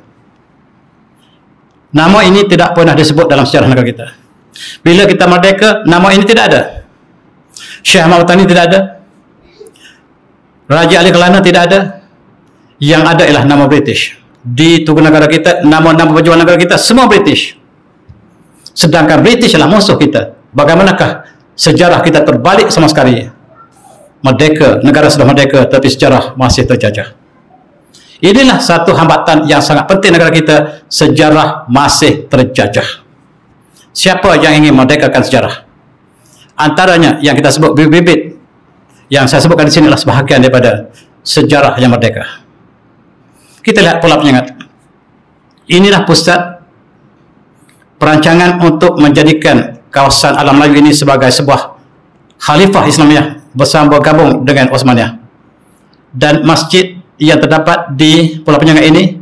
Nama ini tidak pernah disebut dalam sejarah negara kita. Bila kita merdeka, nama ini tidak ada. Syekh Ahmad Patani tidak ada. Raja Ali Kelana tidak ada. Yang ada ialah nama British. Di tugu negara kita, nama-nama pejuang negara kita semua British. Sedangkan British adalah musuh kita. Bagaimanakah sejarah kita terbalik sama sekali? merdeka, negara sudah merdeka, tapi sejarah masih terjajah. Inilah satu hambatan yang sangat penting negara kita, sejarah masih terjajah. Siapa yang ingin merdekakan sejarah? Antaranya yang kita sebut bibit-bibit yang saya sebutkan di sini adalah sebahagian daripada sejarah yang merdeka. Kita lihat pola penyengat. Inilah pusat perancangan untuk menjadikan kawasan Alam Melayu ini sebagai sebuah Khalifah Islamiyah bersama bergabung dengan Osmaniyah. Dan masjid yang terdapat di Pulau Penyengat ini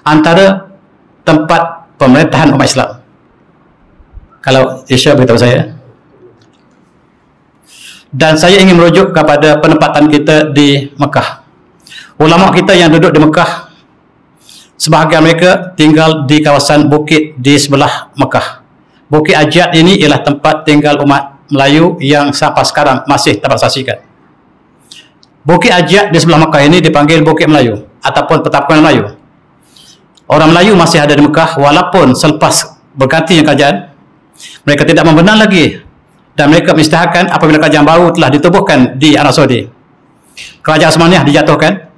antara tempat pemerintahan umat Islam. Kalau Isya beritahu saya. Dan saya ingin merujuk kepada penempatan kita di Mekah. Ulama kita yang duduk di Mekah, sebahagian mereka tinggal di kawasan bukit di sebelah Mekah. Bukit Ajat ini ialah tempat tinggal umat Melayu yang sampai sekarang masih dapat saksikan. Bukit Ajat di sebelah Mekah ini dipanggil Bukit Melayu ataupun Pertapuan Melayu. Orang Melayu masih ada di Mekah walaupun selepas bergantinya kerajaan, mereka tidak membenang lagi dan mereka mengisytiharkan apabila kerajaan baru telah ditubuhkan di Arab Saudi. Kerajaan Osmaniyah dijatuhkan,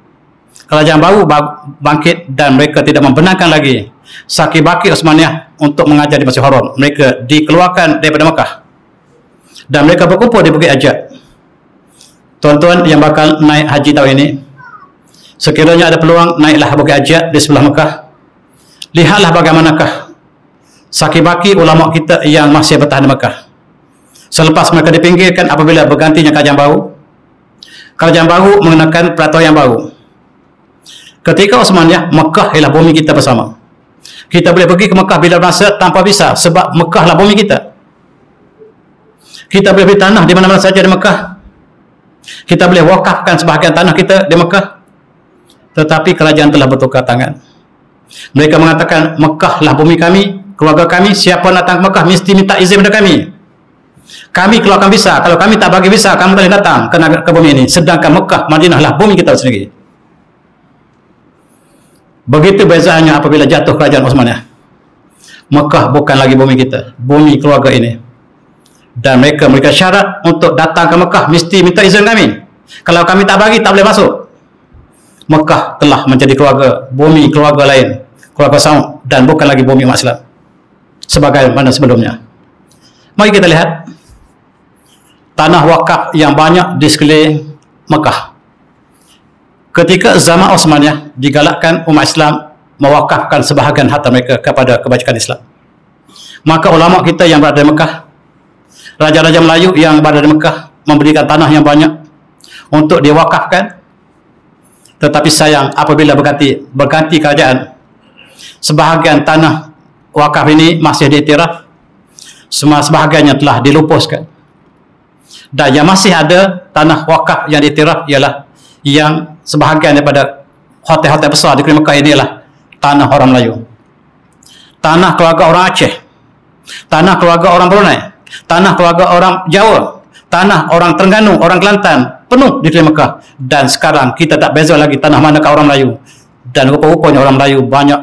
kerajaan baru bangkit dan mereka tidak membenarkan lagi Saki-Baki Osmaniyah untuk mengajar di Masjidil Haram. Mereka dikeluarkan daripada Mekah dan mereka berkumpul di Bukit Ajat. Tuan-tuan yang bakal naik haji tahun ini, sekiranya ada peluang, naiklah Bukit Ajat di sebelah Mekah. Lihatlah bagaimanakah Saki-Baki ulama kita yang masih bertahan di Mekah. Selepas mereka dipinggirkan apabila bergantinya kerajaan baru mengenakan peraturan yang baru. Ketika Osmaniyah, Mekah ialah bumi kita bersama. Kita boleh pergi ke Mekah bila masa tanpa visa sebab Mekah lah bumi kita. Kita boleh beli tanah di mana-mana saja di Mekah. Kita boleh wakafkan sebahagian tanah kita di Mekah. Tetapi kerajaan telah bertukar tangan. Mereka mengatakan Mekah lah bumi kami, keluarga kami, siapa nak datang ke Mekah mesti minta izin kepada kami. Kami keluarkan visa, kalau kami tak bagi visa, kamu boleh datang ke bumi ini. Sedangkan Mekah, Madinah lah bumi kita sendiri. Begitu bezaannya apabila jatuh kerajaan Osmaniyah. Mekah bukan lagi bumi kita, bumi keluarga ini. Dan mereka syarat untuk datang ke Mekah mesti minta izin kami. Kalau kami tak bagi, tak boleh masuk. Mekah telah menjadi keluarga, bumi keluarga lain, keluarga Saud, dan bukan lagi bumi umat Islam sebagaimana sebelumnya. Mari kita lihat tanah wakaf yang banyak di sekeliling Mekah. Ketika zaman Osmaniyah, digalakkan umat Islam mewakafkan sebahagian harta mereka kepada kebajikan Islam. Maka ulama kita yang berada di Mekah, raja-raja Melayu yang berada di Mekah memberikan tanah yang banyak untuk diwakafkan. Tetapi sayang apabila berganti kerajaan, sebahagian tanah wakaf ini masih diiktiraf, sebahagiannya telah dilupuskan. Dan yang masih ada tanah wakaf yang diiktiraf ialah yang sebahagian daripada hotel-hotel besar di Mekah ini ialah tanah orang Melayu, tanah keluarga orang Aceh, tanah keluarga orang Brunei, tanah keluarga orang Jawa, tanah orang Terengganu, orang Kelantan, penuh di Mekah. Dan sekarang kita tak beza lagi tanah manakah orang Melayu. Dan rupa-rupanya orang Melayu banyak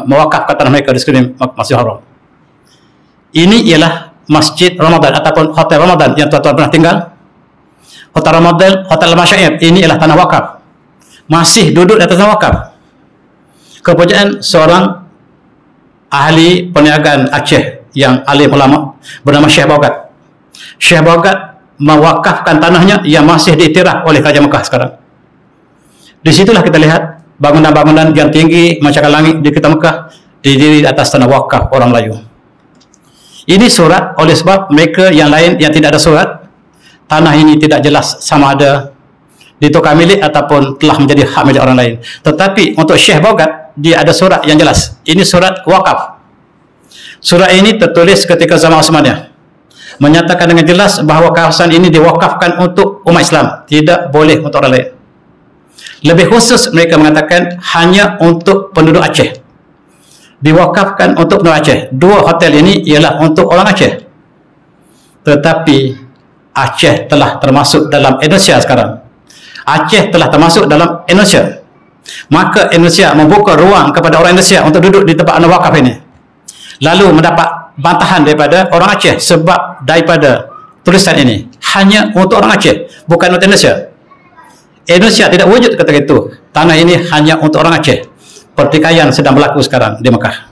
mewakafkan tanah mereka di sekeliling Masjidil Haram. Ini ialah Masjid Ramadan ataupun Hotel Ramadan yang tuan-tuan pernah tinggal. Hotel Ramadan, Hotel Al-Masyair, ini ialah tanah wakaf. Masih duduk di atas tanah wakaf. Kepunyaan seorang ahli perniagaan Aceh yang alim ulama bernama Syekh Baugat. Syekh Baugat mewakafkan tanahnya yang masih diiktiraf oleh Kerajaan Mekah sekarang. Di situlah kita lihat bangunan-bangunan yang tinggi macam langit di kita Mekah didiri di atas tanah wakaf orang Melayu. Ini surat oleh sebab mereka yang lain yang tidak ada surat, tanah ini tidak jelas sama ada ditukar milik ataupun telah menjadi hak milik orang lain. Tetapi untuk Syekh Baugat, dia ada surat yang jelas. Ini surat wakaf. Surat ini tertulis ketika zaman Osmaniyah, menyatakan dengan jelas bahawa kawasan ini diwakafkan untuk umat Islam, tidak boleh untuk orang lain. Lebih khusus mereka mengatakan hanya untuk penduduk Aceh, diwakafkan untuk penduduk Aceh. Dua hotel ini ialah untuk orang Aceh. Tetapi Aceh telah termasuk dalam Indonesia sekarang. Aceh telah termasuk dalam Indonesia. Maka Indonesia membuka ruang kepada orang Indonesia untuk duduk di tempat wakaf ini. Lalu mendapat bantahan daripada orang Aceh sebab daripada tulisan ini hanya untuk orang Aceh, bukan untuk Indonesia. Indonesia tidak wujud ketika itu. Tanah ini hanya untuk orang Aceh. Pertikaian sedang berlaku sekarang di Mekah.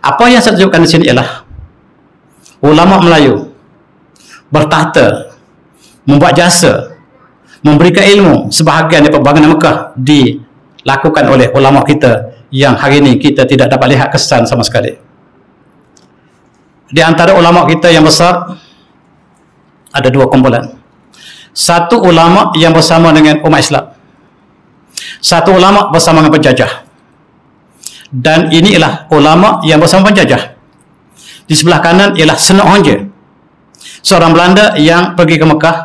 Apa yang saya tunjukkan di sini ialah ulama Melayu bertahta, membuat jasa, memberikan ilmu. Sebahagian daripada bangunan Mekah dilakukan oleh ulama kita yang hari ini kita tidak dapat lihat kesan sama sekali. Di antara ulama kita yang besar ada dua kumpulan. Satu ulama yang bersama dengan umat Islam, satu ulama bersama dengan penjajah. Dan ini ialah ulama yang bersama penjajah. Di sebelah kanan ialah Senok Honje, seorang Belanda yang pergi ke Mekah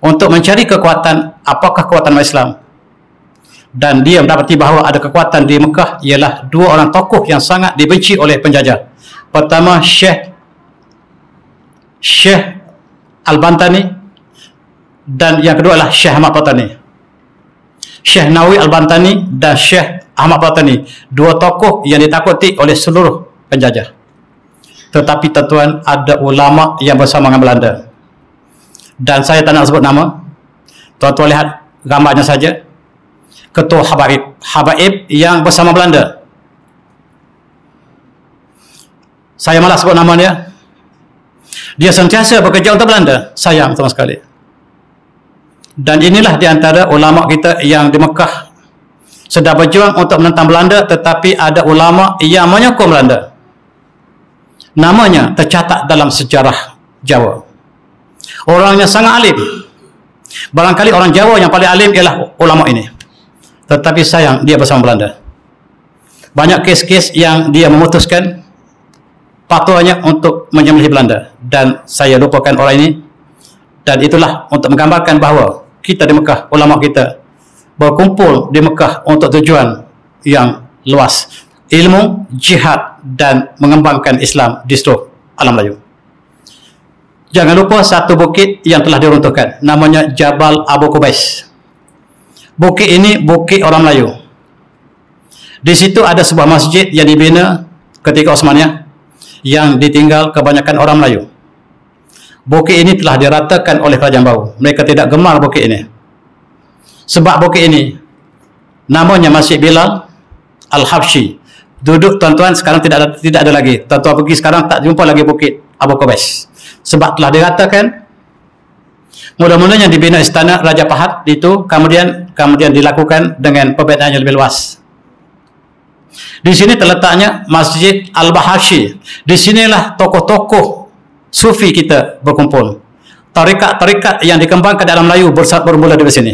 untuk mencari kekuatan, apakah kekuatan Islam. Dan dia mendapati bahawa ada kekuatan di Mekah ialah dua orang tokoh yang sangat dibenci oleh penjajah. Pertama, Syekh Al-Bantani, dan yang kedua adalah Syekh Ahmad Patani. Syekh Nawawi Al-Bantani dan Syekh Ahmad Patani, dua tokoh yang ditakuti oleh seluruh penjajah. Tetapi tuan-tuan, ada ulama yang bersama dengan Belanda. Dan saya tak nak sebut nama. Tuan-tuan lihat gambarnya saja. Ketua Habaib yang bersama Belanda. Saya malas sebut nama dia. Dia sentiasa bekerja untuk Belanda. Sayang sama sekali. Dan inilah di antara ulama kita yang di Mekah sedang berjuang untuk menentang Belanda, tetapi ada ulama yang menyokong Belanda. Namanya tercatat dalam sejarah Jawa. Orangnya sangat alim. Barangkali orang Jawa yang paling alim ialah ulama ini. Tetapi sayang, dia bersama Belanda. Banyak kes-kes yang dia memutuskan fatwanya untuk menyembelih Belanda. Dan saya lupakan orang ini. Dan itulah untuk menggambarkan bahawa kita di Mekah, ulama kita berkumpul di Mekah untuk tujuan yang luas, ilmu, jihad dan mengembangkan Islam di seluruh alam Melayu. Jangan lupa satu bukit yang telah diruntuhkan, namanya Jabal Abu Kubais. Bukit ini bukit orang Melayu. Di situ ada sebuah masjid yang dibina ketika Osmaniyah yang ditinggal kebanyakan orang Melayu. Bukit ini telah diratakan oleh kerajaan baru. Mereka tidak gemar bukit ini. Sebab bukit ini namanya Masjid Bilal Al-Habsyi. Duduk tuan-tuan sekarang tidak ada lagi. Tuan-tuan pergi sekarang tak jumpa lagi bukit Abu Kubais. Sebab telah diratakan. Mula-mulanya dibina istana Raja Fahad itu, kemudian dilakukan dengan perbezaan yang lebih luas. Di sini terletaknya Masjid Al-Bahasyi. Di sinilah tokoh-tokoh Sufi kita berkumpul. Tarikat-tarikat yang dikembangkan dalam Melayu bermula dari sini.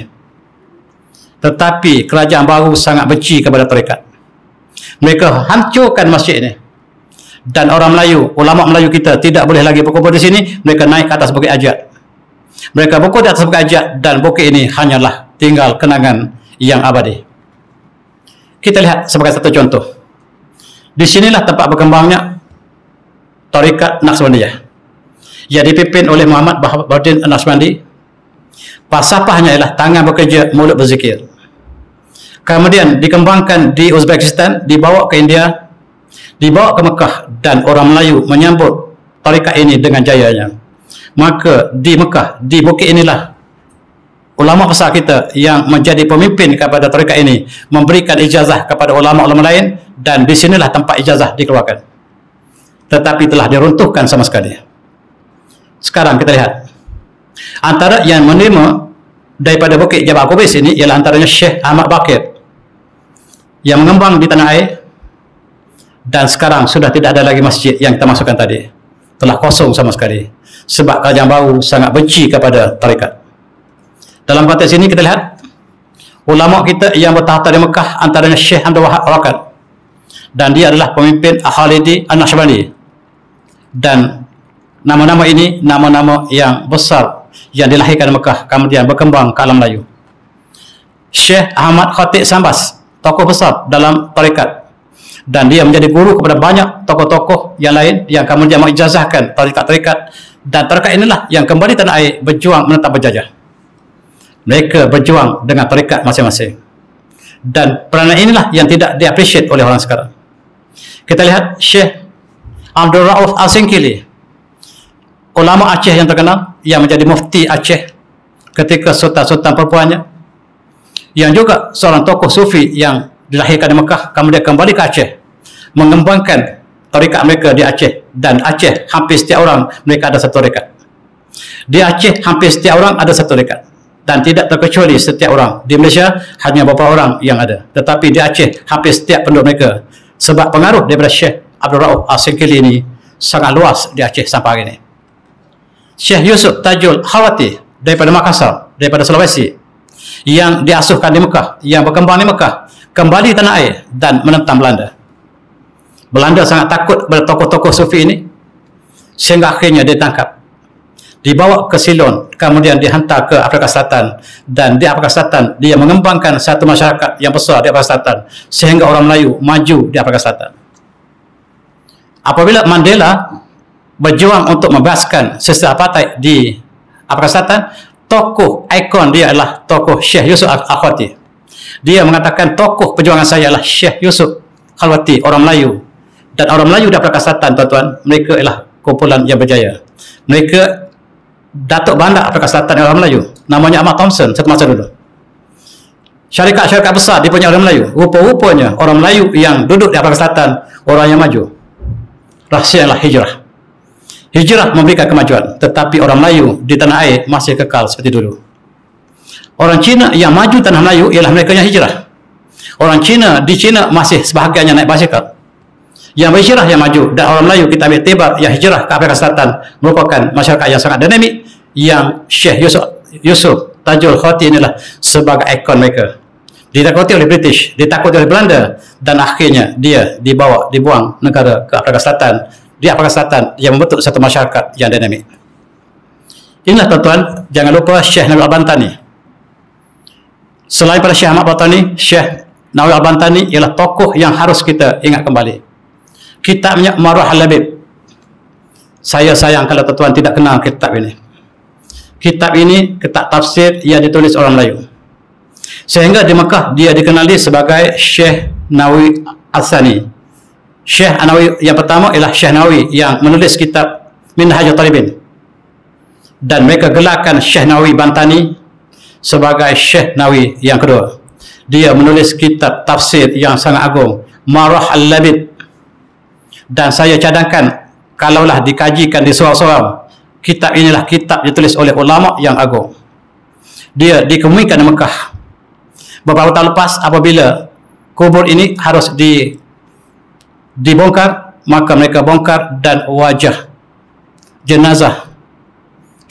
Tetapi kerajaan baru sangat benci kepada tarikat. Mereka hancurkan masjid ini. Dan orang Melayu, ulama Melayu kita tidak boleh lagi berkumpul di sini. Mereka naik ke atas Bukit Ajat. Mereka berkumpul di atas Bukit Ajat dan bukit ini hanyalah tinggal kenangan yang abadi. Kita lihat sebagai satu contoh. Di sinilah tempat berkembangnya tarikat Naqsbandiyah yang dipimpin oleh Muhammad Baharuddin Naqsbandi. Falsafahnya ialah tangan bekerja, mulut berzikir. Kemudian dikembangkan di Uzbekistan, dibawa ke India, dibawa ke Mekah, dan orang Melayu menyambut tarikat ini dengan jayanya. Maka di Mekah, di bukit inilah ulama besar kita yang menjadi pemimpin kepada tarikat ini memberikan ijazah kepada ulama-ulama lain, dan di sinilah tempat ijazah dikeluarkan. Tetapi telah diruntuhkan sama sekali. Sekarang kita lihat. Antara yang menerima daripada bukit Jabal Kubais ini ialah antaranya Syekh Ahmad Bakir yang mengembang di tanah air, dan sekarang sudah tidak ada lagi masjid yang kita masukkan tadi. Telah kosong sama sekali. Sebab kerajaan baru sangat benci kepada tarikat. Dalam konteks ini kita lihat ulama kita yang bertahta di Mekah antaranya Syekh Abdul Wahab Arakat, dan dia adalah pemimpin Al-Khalidi An-Naqsbandi. Dan nama-nama ini nama-nama yang besar yang dilahirkan di Mekah kemudian berkembang ke alam Melayu. Syekh Ahmad Khatib Sambas, tokoh besar dalam tarikat, dan dia menjadi guru kepada banyak tokoh-tokoh yang lain yang kemudian mengijazahkan tarikat-tarikat, dan tarikat inilah yang kembali tanah air berjuang menentang penjajah. Mereka berjuang dengan tarikat masing-masing, dan peranan inilah yang tidak diapresiasi oleh orang sekarang. Kita lihat Syekh Abdul Rauf Al-Singkili, ulama Aceh yang terkenal. yang menjadi mufti Aceh ketika sultan-sultan perempuannya, yang juga seorang tokoh sufi yang dilahirkan di Mekah, kemudian kembali ke Aceh, mengembangkan tarekat mereka di Aceh. Dan Aceh hampir setiap orang mereka ada satu tarekat. Di Aceh hampir setiap orang ada satu tarekat, dan tidak terkecuali setiap orang. Di Malaysia hanya beberapa orang yang ada, tetapi di Aceh hampir setiap penduduk mereka, sebab pengaruh daripada Syekh Abdul Rauf Al-Singkili ini sangat luas di Aceh sampai hari ini. Syekh Yusuf Tajul Khawati daripada Makassar, daripada Sulawesi, yang diasuhkan di Mekah, yang berkembang di Mekah, kembali tanah air dan menentang Belanda. Belanda sangat takut kepada tokoh-tokoh sufi ini, sehingga akhirnya ditangkap, dibawa ke Ceylon, kemudian dihantar ke Afrika Selatan. Dan di Afrika Selatan dia mengembangkan satu masyarakat yang besar di Afrika Selatan, sehingga orang Melayu maju di Afrika Selatan. Apabila Mandela berjuang untuk membebaskan sistem apartheid di Afrika Selatan, tokoh ikon dia adalah tokoh Syekh Yusuf Al-Khawati. Dia mengatakan tokoh perjuangan saya adalah Syekh Yusuf Khawati, orang Melayu. Dan orang Melayu di Afrika Selatan, tuan-tuan, mereka ialah kumpulan yang berjaya. Mereka Datuk Bandar Afrika Selatan orang Melayu, namanya Ahmad Thompson satu masa dulu. Syarikat-syarikat besar dipunyai orang Melayu. Rupa-rupanya orang Melayu yang duduk di Afrika Selatan orang yang maju. Rahsia ialah hijrah. Hijrah memberikan kemajuan, tetapi orang Melayu di tanah air masih kekal seperti dulu. Orang Cina yang maju tanah Melayu ialah mereka yang hijrah. Orang Cina di Cina masih sebahagiannya naik basikal. Yang berhijrah yang maju, dan orang Melayu kita ambil tibar yang hijrah ke Afrika Selatan merupakan masyarakat yang sangat dinamik, yang Syekh Yusuf Tajul Khawati inilah sebagai ikon mereka. Ditakuti oleh British, ditakuti oleh Belanda, dan akhirnya dia dibuang negara ke Afrika Selatan. Di Afrika Selatan yang membentuk satu masyarakat yang dinamik. Inilah tuan-tuan, jangan lupa Syekh Nawawi Al-Bantani. Selain pada Syekh Ahmad Bantani, Syekh Nawawi Al-Bantani ialah tokoh yang harus kita ingat kembali. Kitabnya Marwah Al-Labib. Saya sayang kalau tuan-tuan tidak kenal kitab ini. Kitab ini kitab tafsir yang ditulis orang Melayu. Sehingga di Mekah dia dikenali sebagai Syekh Nawawi Al-Thani. Syekh Nawawi yang pertama ialah Syekh Nawawi yang menulis kitab Minhajul Talibin. Dan mereka gelarkan Syekh Nawawi Bantani sebagai Syekh Nawawi yang kedua. Dia menulis kitab tafsir yang sangat agung, Marwah Al-Labib. Dan saya cadangkan, kalaulah dikajikan di seorang-seorang, kitab inilah kitab ditulis oleh ulama yang agung. Dia dikemuikan di Mekah. Beberapa tahun lepas apabila kubur ini harus dibongkar, maka mereka bongkar dan wajah jenazah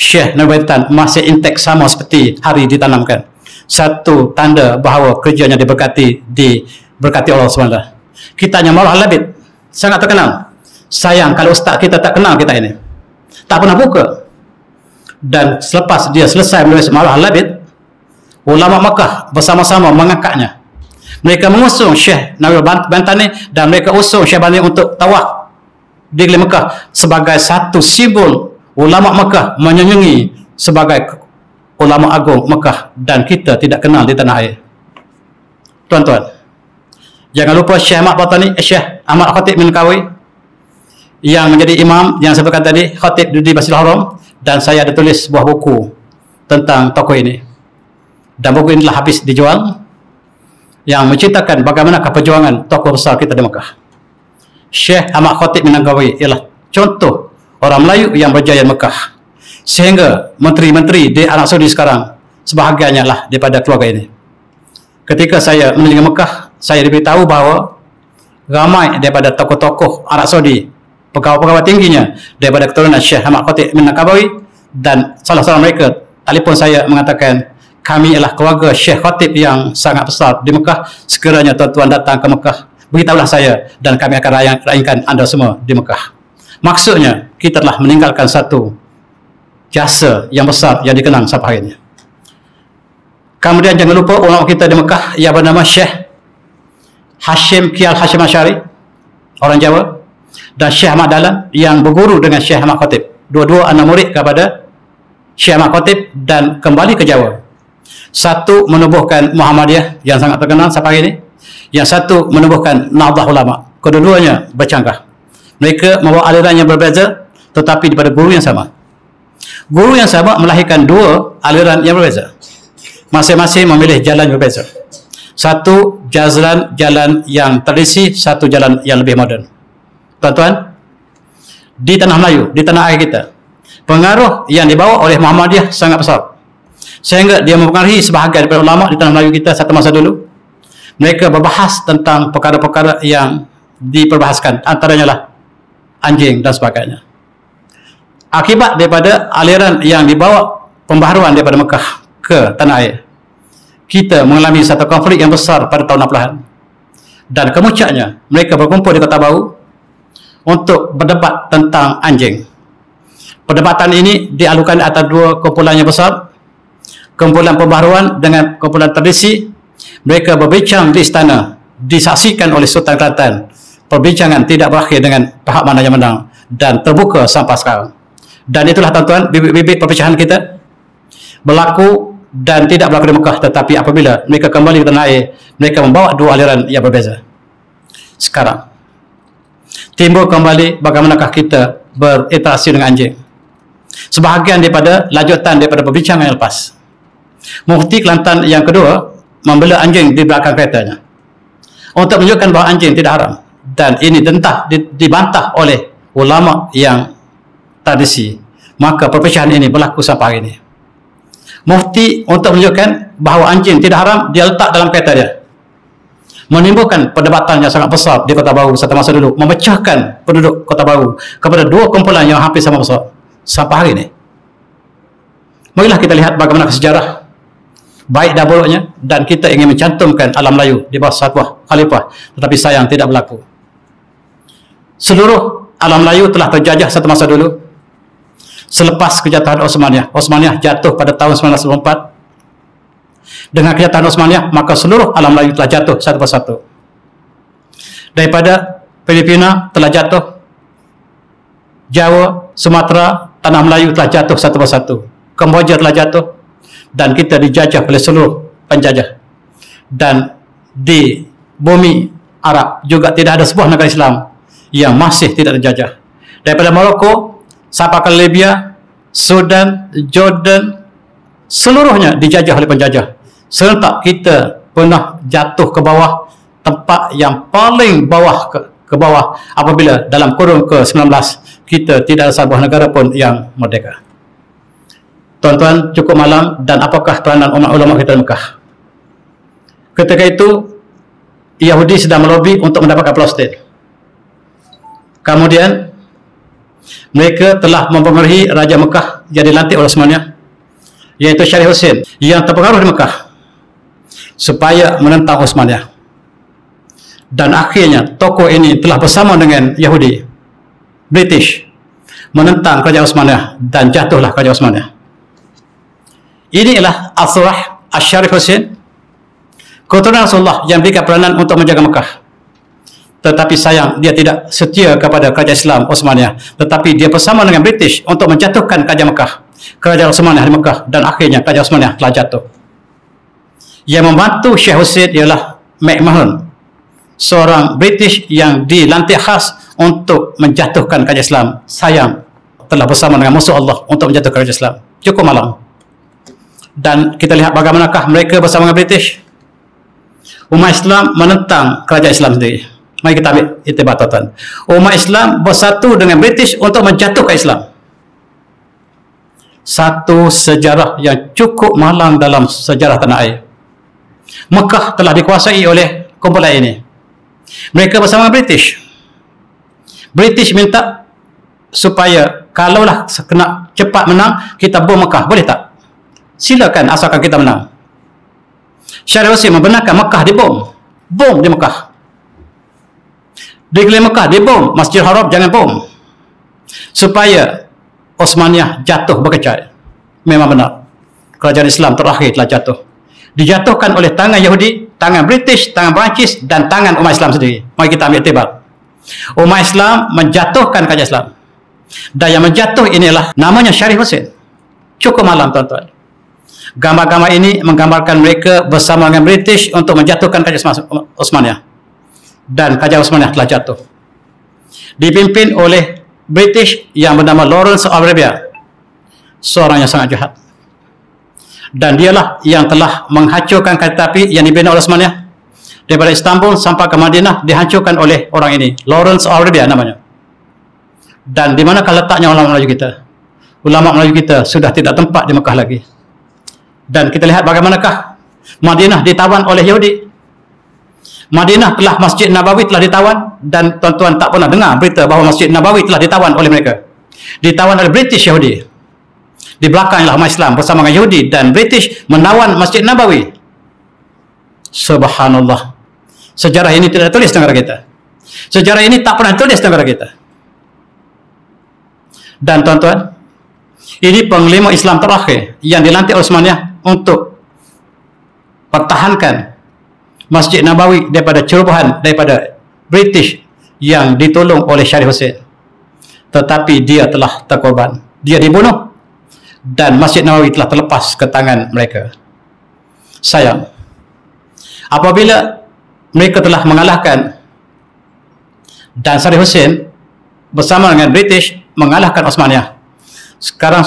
Syekh Nawawi masih intek sama seperti hari ditanamkan. Satu tanda bahawa kerjanya diberkati Allah SWT. Kitabnya Marwah Al-Labib sangat terkenal. Sayang kalau ustaz kita tak kenal kitab ini, tak pernah buka. Dan selepas dia selesai menulis Marwah Al-Labib, ulama Mekah bersama-sama mengangkatnya. Mereka mengusung Syekh Nawawi Bantani, dan mereka usung Syekh Bantani untuk tawaf di Mekah sebagai satu simbol ulama Mekah menyanjungi sebagai ulama agung Mekah, dan kita tidak kenal di tanah air. Tuan-tuan, jangan lupa Syekh Ahmad Bantani, Syekh Ahmad Khatib bin Kawi yang menjadi imam yang saya sebutkan tadi, khatib di Masjidil Haram. Dan saya ada tulis sebuah buku tentang tokoh ini, dan buku inilah habis dijual, yang menceritakan bagaimana perjuangan tokoh besar kita di Mekah. Syekh Ahmad Khatib bin Kawi ialah contoh orang Melayu yang berjaya di Mekah, sehingga menteri-menteri di Arab Saudi sekarang sebahagiannya lah daripada keluarga ini. Ketika saya menuju Mekah, saya diberitahu bahawa ramai daripada tokoh-tokoh Arab Saudi, pegawai-pegawai tingginya daripada keturunan Syekh Ahmad Khatib bin Kawi, dan salah seorang mereka telefon saya mengatakan, kami ialah keluarga Syekh Khatib yang sangat besar di Mekah. Sekiranya tuan-tuan datang ke Mekah, beritahulah saya dan kami akan rayakan anda semua di Mekah. Maksudnya, kita telah meninggalkan satu jasa yang besar yang dikenang sampai hari ini. Kemudian jangan lupa ulama kita di Mekah yang bernama Syekh Hashim Kial Hashim Asyari, orang Jawa, dan Syekh Ahmad Dahlan yang berguru dengan Syekh Ahmad Khatib. Dua-dua anak murid kepada Syekh Ahmad Khatib dan kembali ke Jawa. Satu menubuhkan Muhammadiyah yang sangat terkenal sampai hari ini, yang satu menubuhkan Nahdlatul Ulama. Kedua-duanya bercanggah. Mereka membawa aliran yang berbeza tetapi daripada guru yang sama. Guru yang sama melahirkan dua aliran yang berbeza. Masing-masing memilih jalan yang berbeza. Satu jalan yang tradisi, satu jalan yang lebih moden. Tuan-tuan, di tanah Melayu, di tanah air kita, pengaruh yang dibawa oleh Muhammadiyah sangat besar. Sehingga dia mempengaruhi sebahagian daripada ulama di tanah Melayu kita satu masa dulu. Mereka berbahas tentang perkara-perkara yang diperbahaskan, antaranya lah anjing dan sebagainya. Akibat daripada aliran yang dibawa pembaharuan daripada Mekah ke tanah air, kita mengalami satu konflik yang besar pada tahun 60-an. Dan kemuncaknya, mereka berkumpul di Kota Baru untuk berdebat tentang anjing. Perdebatan ini dialukan atas dua kumpulan yang besar, kumpulan pembaharuan dengan kumpulan tradisi. Mereka berbincang di istana, disaksikan oleh Sultan Kelantan. Perbincangan tidak berakhir dengan pihak mana yang menang dan terbuka sampai sekarang. Dan itulah tuan-tuan, bibit-bibit perpecahan kita berlaku dan tidak berlaku di Mekah, tetapi apabila mereka kembali ke tanah air, mereka membawa dua aliran yang berbeza. Sekarang timbul kembali bagaimanakah kita berinteraksi dengan anjing. Sebahagian daripada lanjutan daripada perbincangan yang lepas. Mufti Kelantan yang kedua membela anjing di belakang keretanya untuk menunjukkan bahawa anjing tidak haram, dan ini dibantah oleh ulama yang tradisi. Maka perpecahan ini berlaku sampai hari ini. Mufti untuk menunjukkan bahawa anjing tidak haram, dia letak dalam kereta dia, menimbulkan perdebatan yang sangat besar di Kota Baru satu masa dulu, memecahkan penduduk Kota Baru kepada dua kumpulan yang hampir sama besar sampai hari ini. Marilah kita lihat bagaimana sejarah baik dan buruknya, dan kita ingin mencantumkan alam Melayu di bawah satu khalifah, tetapi sayang tidak berlaku. Seluruh alam Melayu telah terjajah satu masa dulu. Selepas kejatuhan Osmaniyah jatuh pada tahun 1994. Dengan kejatuhan Osmaniyah, maka seluruh alam Melayu telah jatuh satu persatu. Daripada Filipina telah jatuh, Jawa, Sumatera, tanah Melayu telah jatuh satu persatu. Kamboja telah jatuh, dan kita dijajah oleh seluruh penjajah. Dan di bumi Arab juga tidak ada sebuah negara Islam yang masih tidak terjajah. Daripada Morocco sampai ke Libya, Sudan, Jordan, seluruhnya dijajah oleh penjajah. Serentak kita pernah jatuh ke bawah, tempat yang paling bawah ke bawah apabila dalam kurun ke-19 kita tidak ada sebuah negara pun yang merdeka. Tuan-tuan, cukup malam, dan apakah peranan ulama kita di Mekah? Ketika itu Yahudi sedang melobi untuk mendapatkan Palestin. Kemudian mereka telah mempengaruhi Raja Mekah yang dilantik oleh Osmaniyah, iaitu Syarif Hussein, yang terpengaruh di Mekah, supaya menentang Osmaniyah. Dan akhirnya tokoh ini telah bersama dengan Yahudi, British, menentang kerajaan Osmaniyah, dan jatuhlah kerajaan Osmaniyah. Inilah Al-Surah Al-Syarif Hussein, keturunan Rasulullah yang berikan peranan untuk menjaga Mekah. Tetapi sayang, dia tidak setia kepada kerajaan Islam Osmaniyah, tetapi dia bersama dengan British untuk menjatuhkan kerajaan Mekah, kerajaan Osmaniyah di Mekah, dan akhirnya kerajaan Osmaniyah telah jatuh. Yang membantu Syekh Hussein ialah McMahon, seorang British yang dilantik khas untuk menjatuhkan kerajaan Islam. Sayang, telah bersama dengan musuh Allah untuk menjatuhkan kerajaan Islam. Cukup malam. Dan kita lihat bagaimanakah mereka bersama dengan British. Umat Islam menentang kerajaan Islam sendiri. Mari kita ambil iktibar, tuan-tuan. Umat Islam bersatu dengan British untuk menjatuhkan Islam. Satu sejarah yang cukup malang dalam sejarah tanah air. Mekah telah dikuasai oleh kumpulan ini. Mereka bersama British. British minta supaya kalaulah kena cepat menang, kita bom Mekah. Boleh tak? Silakan, asalkan kita menang. Syarif Hussein membenarkan Mekah dibom. Bom di Mekah. Di keliling Mekah dibom, Masjidil Haram jangan bom, supaya Osmaniyah jatuh berkecai. Memang benar, kerajaan Islam terakhir telah jatuh, dijatuhkan oleh tangan Yahudi, tangan British, tangan Perancis, dan tangan umat Islam sendiri. Mari kita ambil iktibar. Umat Islam menjatuhkan kerajaan Islam, dan yang menjatuh inilah namanya Syarif Hussein. Cukup malam, tuan-tuan. Gambar-gambar ini menggambarkan mereka bersama dengan British untuk menjatuhkan kerajaan Osmaniyah. Dan kerajaan Osmaniyah telah jatuh, dipimpin oleh British yang bernama Lawrence of Arabia. seorang yang sangat jahat. Dan dialah yang telah menghancurkan kereta api yang dibina oleh Osmaniyah daripada Istanbul sampai ke Madinah, dihancurkan oleh orang ini, Lawrence Arabian namanya. Dan di manakah letaknya ulama Melayu kita? Ulama Melayu kita sudah tidak tempat di Mekah lagi. Dan kita lihat bagaimanakah Madinah ditawan oleh Yahudi. Madinah telah Masjid Nabawi telah ditawan, dan tuan-tuan tak pernah dengar berita bahawa Masjid Nabawi telah ditawan oleh mereka. Ditawan oleh British Yahudi. Di belakanglah umat Islam bersama dengan Yahudi dan British menawan Masjid Nabawi. Subhanallah. Sejarah ini tidak tulis di negara kita. Sejarah ini tak pernah tulis di negara kita. Dan tuan-tuan, ini panglima Islam terakhir yang dilantik oleh Osmaniyah untuk pertahankan Masjid Nabawi daripada cerobohan daripada British yang ditolong oleh Syarif Hussein. Tetapi dia telah terkorban. Dia dibunuh dan Masjid Nabawi telah terlepas ke tangan mereka. Sayang, apabila mereka telah mengalahkan dan Syarif Hussein bersama dengan British mengalahkan Osmaniyah, sekarang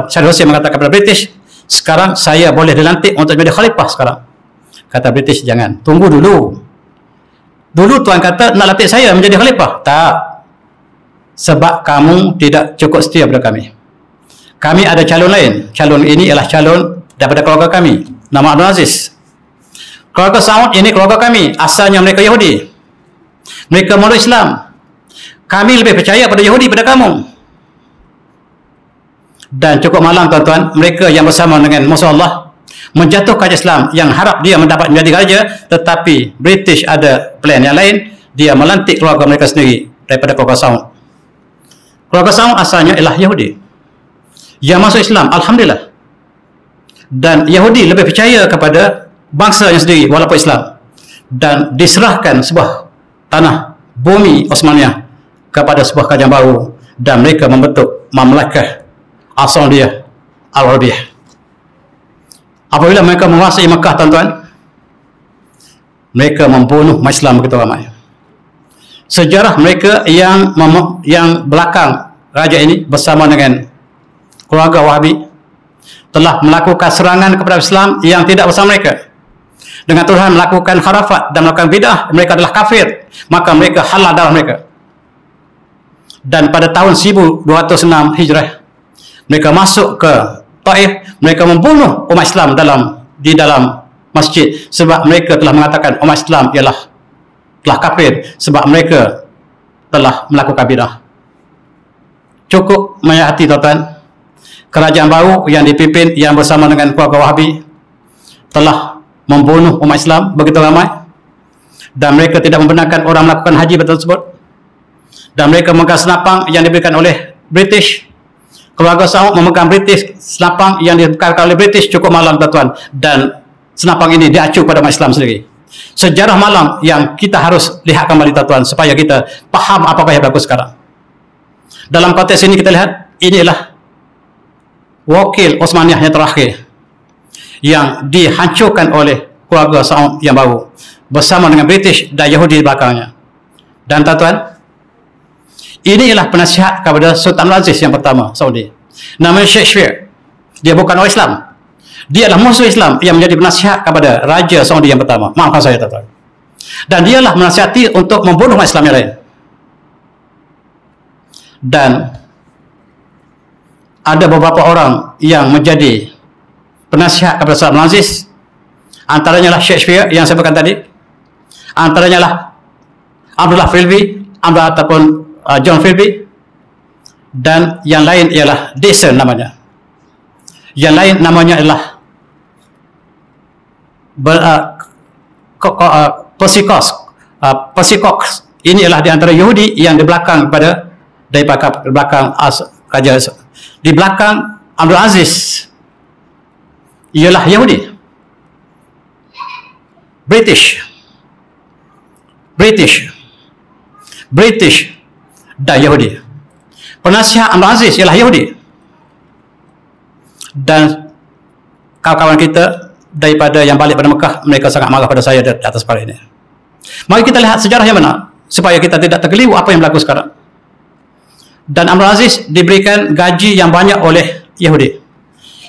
Syarif Hussein mengatakan kepada British, sekarang saya boleh dilantik untuk menjadi khalifah sekarang. Kata British, jangan, tunggu dulu. Dulu tuan kata nak latih saya menjadi khalifah. Tak. Sebab kamu tidak cukup setia pada kami. Kami ada calon lain. Calon ini ialah calon daripada keluarga kami. Nama Abdul Aziz. Keluarga Saud ini keluarga kami. Asalnya mereka Yahudi. Mereka memeluk Islam. Kami lebih percaya pada Yahudi pada kamu. Dan cukup malang tuan-tuan, mereka yang bersama dengan musuh Allah menjatuhkan Islam yang harap dia mendapat menjadi raja, tetapi British ada plan yang lain. Dia melantik keluarga mereka sendiri daripada keluarga Saud. Keluarga Saud asalnya ialah Yahudi yang masuk Islam, alhamdulillah. Dan Yahudi lebih percaya kepada bangsa yang sendiri walaupun Islam, dan diserahkan sebuah tanah bumi Osmaniyah kepada sebuah kerajaan baru, dan mereka membentuk Mamlakah As-Saudiyah Al-Arabiyah. Apabila mereka menguasai Mekah, tuan-tuan, mereka membunuh umat Islam begitu ramai. Sejarah mereka yang belakang raja ini bersama dengan keluarga Wahabi telah melakukan serangan kepada Islam yang tidak bersama mereka. Dengan tuduhan melakukan kharafat dan melakukan bid'ah, mereka adalah kafir, maka mereka halal darah mereka. Dan pada tahun 1206 Hijrah, mereka masuk ke Taif, mereka membunuh umat Islam di dalam masjid, sebab mereka telah mengatakan umat Islam ialah telah kafir sebab mereka telah melakukan bid'ah. Cukup menyakiti, tuan-tuan, kerajaan baru yang dipimpin yang bersama dengan keluarga Wahabi telah membunuh umat Islam begitu ramai, dan mereka tidak membenarkan orang melakukan haji tersebut, dan mereka memegang senapang yang diberikan oleh British. Keluarga Saud memegang British, senapang yang diberikan oleh British. Cukup malam, tuan-tuan, dan senapang ini diacu pada umat Islam sendiri. Sejarah malam yang kita harus lihat kembali, tuan-tuan, supaya kita faham apakah yang berlaku sekarang. Dalam konteks ini kita lihat, inilah wakil Osmaniyah yang terakhir yang dihancurkan oleh keluarga Saud yang baru bersama dengan British dan Yahudi di belakangnya. Dan tuan-tuan, ini ialah penasihat kepada Sultan Aziz yang pertama Saudi. Namanya Shakespeare. Dia bukan orang Islam. Dia adalah musuh Islam yang menjadi penasihat kepada Raja Saudi yang pertama. Maafkan saya, tuan-tuan. Dan dialah menasihati untuk membunuh umat Islam yang lain. Dan ada beberapa orang yang menjadi penasihat kepada Sultan Aziz. Antaranya lah Shakespeare yang saya sebutkan tadi. Antaranya lah Abdullah Philby, ataupun John Philby, dan yang lain ialah Dyson namanya. Yang lain namanya ialah Persicox. Ini ialah di antara Yahudi yang di belakang dari belakang Raja. Di belakang Abdul Aziz ialah Yahudi, British dan Yahudi. Penasihat Abdul Aziz ialah Yahudi. Dan kawan-kawan kita daripada yang balik pada Mekah, mereka sangat marah pada saya di atas perkara ini. Mari kita lihat sejarah yang benar supaya kita tidak terkeliru apa yang berlaku sekarang. Dan Abdul Aziz diberikan gaji yang banyak oleh Yahudi.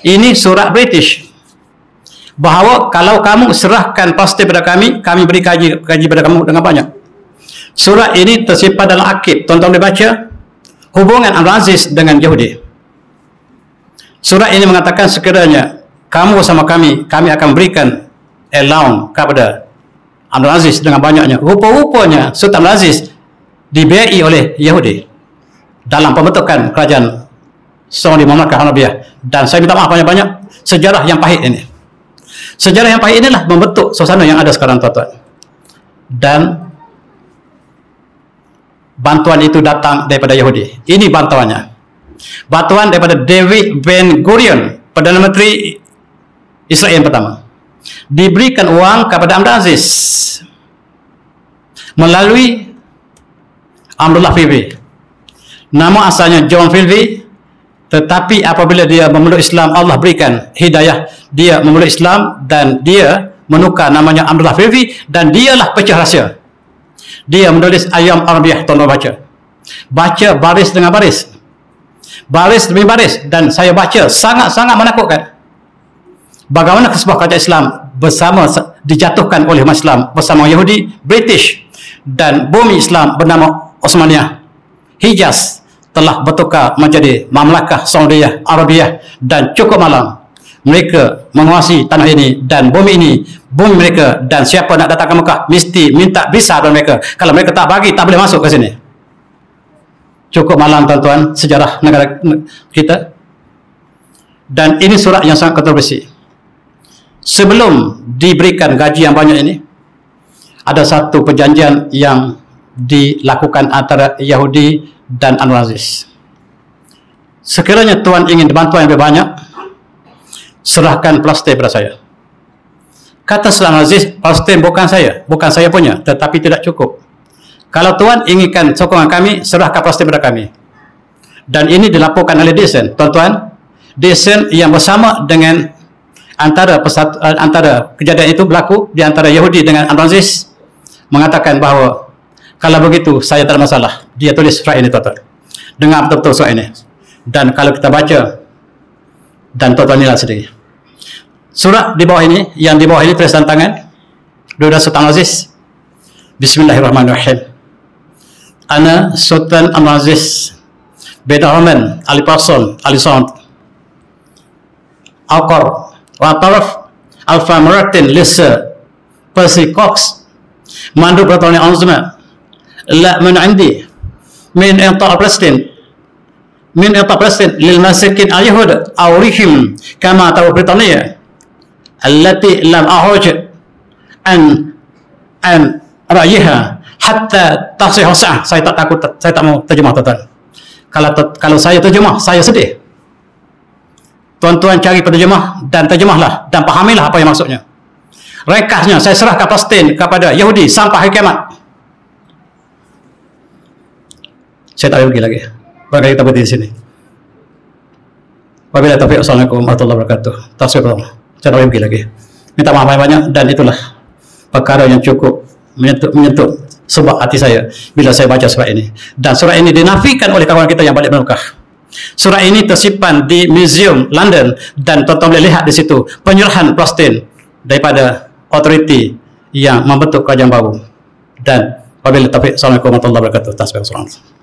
Ini surat British. Bahawa kalau kamu serahkan Palestin pada kami beri gaji pada kamu dengan banyak. Surat ini tersimpan dalam akib. Tuan-tuan boleh baca hubungan Abdul Aziz dengan Yahudi. Surat ini mengatakan sekiranya kamu bersama kami akan berikan allowance kepada Abdul Aziz dengan banyaknya. Rupa-rupanya Sultan Abdul Aziz dibiayai oleh Yahudi dalam pembentukan kerajaan Saudi Mamlakah Arabiyah. Dan saya minta maaf banyak-banyak, sejarah yang pahit ini. Sejarah yang pahit inilah membentuk suasana yang ada sekarang, tuan-tuan. Dan bantuan itu datang daripada Yahudi. Ini bantuannya. Bantuan daripada David Ben Gurion, Perdana Menteri Israel yang pertama. Diberikan uang kepada Abdul Aziz melalui Abdullah Filvi. Nama asalnya John Filvi, tetapi apabila dia memeluk Islam, Allah berikan hidayah, dia memeluk Islam dan dia menukar namanya Abdullah Filvi, dan dialah pecah rahsia. Dia menulis Ayam Arabiah, tuan-tuan baca baris dengan baris, baris demi baris, dan saya baca sangat-sangat menakutkan. Bagaimana sebuah kerajaan Islam bersama dijatuhkan oleh umat Islam bersama Yahudi, British, dan bumi Islam bernama Osmaniyah, Hijaz, telah bertukar menjadi Mamlakah Saudiyah Arabiyah, dan cukup malam mereka menguasai tanah ini dan bumi ini, bumi mereka, dan siapa nak datang ke Mekah mesti minta visa dari mereka. Kalau mereka tak bagi, tak boleh masuk ke sini. Cukup malam, tuan-tuan, sejarah negara kita. Dan ini surat yang sangat kontroversi. Sebelum diberikan gaji yang banyak ini, ada satu perjanjian yang dilakukan antara Yahudi dan Abdul Aziz. Sekiranya tuan ingin bantuan yang lebih banyak, serahkan Palestin pada saya. Kata Sultan Aziz, Palestin bukan saya punya, tetapi tidak cukup. Kalau tuan inginkan sokongan kami, serahkan Palestin pada kami. Dan ini dilaporkan oleh Dixon, tuan-tuan. Dixon yang bersama dengan antara kejadian itu berlaku di antara Yahudi dengan Abdul Aziz, mengatakan bahawa kalau begitu saya tak ada masalah. Dia tulis surat ini, tuan-tuan. Dengar betul-betul surat ini. Dan kalau kita baca, dan tuan-tuan nilai sendiri. Surat di bawah ini, yang di bawah ini tulisan tangan daripada Sultan Aziz. Bismillahirrahmanirrahim. Ana Sultan Abdul Aziz bin Rahman Ali Parson Ali Saud Al-Qar wa Taraf Alfa Maratin Lisa Percy Cox Mandu Bertani Anzuma La min indi min inta' Palestin lil masakin al-yahud awrihim kama tahu Britania allati lam ahuj an ra'yiha hatta tasih sah. Saya tak takut, saya tak mau terjemah, tuan-tuan. Kalau saya terjemah, saya sedih. Tuan-tuan cari penterjemah dan terjemahlah dan pahamilah apa yang maksudnya. Rekasnya, saya serahkan Palestin kepada Yahudi sampai hari kiamat. Saya tak boleh pergi lagi. Bagaimana kita berhenti di sini? Wabillahi taufiq. Assalamualaikum warahmatullahi wabarakatuh. Tafsir Allah. Saya tak boleh pergi lagi. Minta maaf banyak-banyak, dan itulah perkara yang cukup menyentuh sebab hati saya bila saya baca surat ini. Dan surat ini dinafikan oleh kawan kita yang balik Mekah. Surat ini tersimpan di Museum London, dan tuan-tuan boleh lihat di situ penyerahan Palestin daripada autoriti yang membentuk kerajaan baru. Dan wabillahi taufiq. Assalamualaikum warahmatullahi wabarakatuh. Tasbih.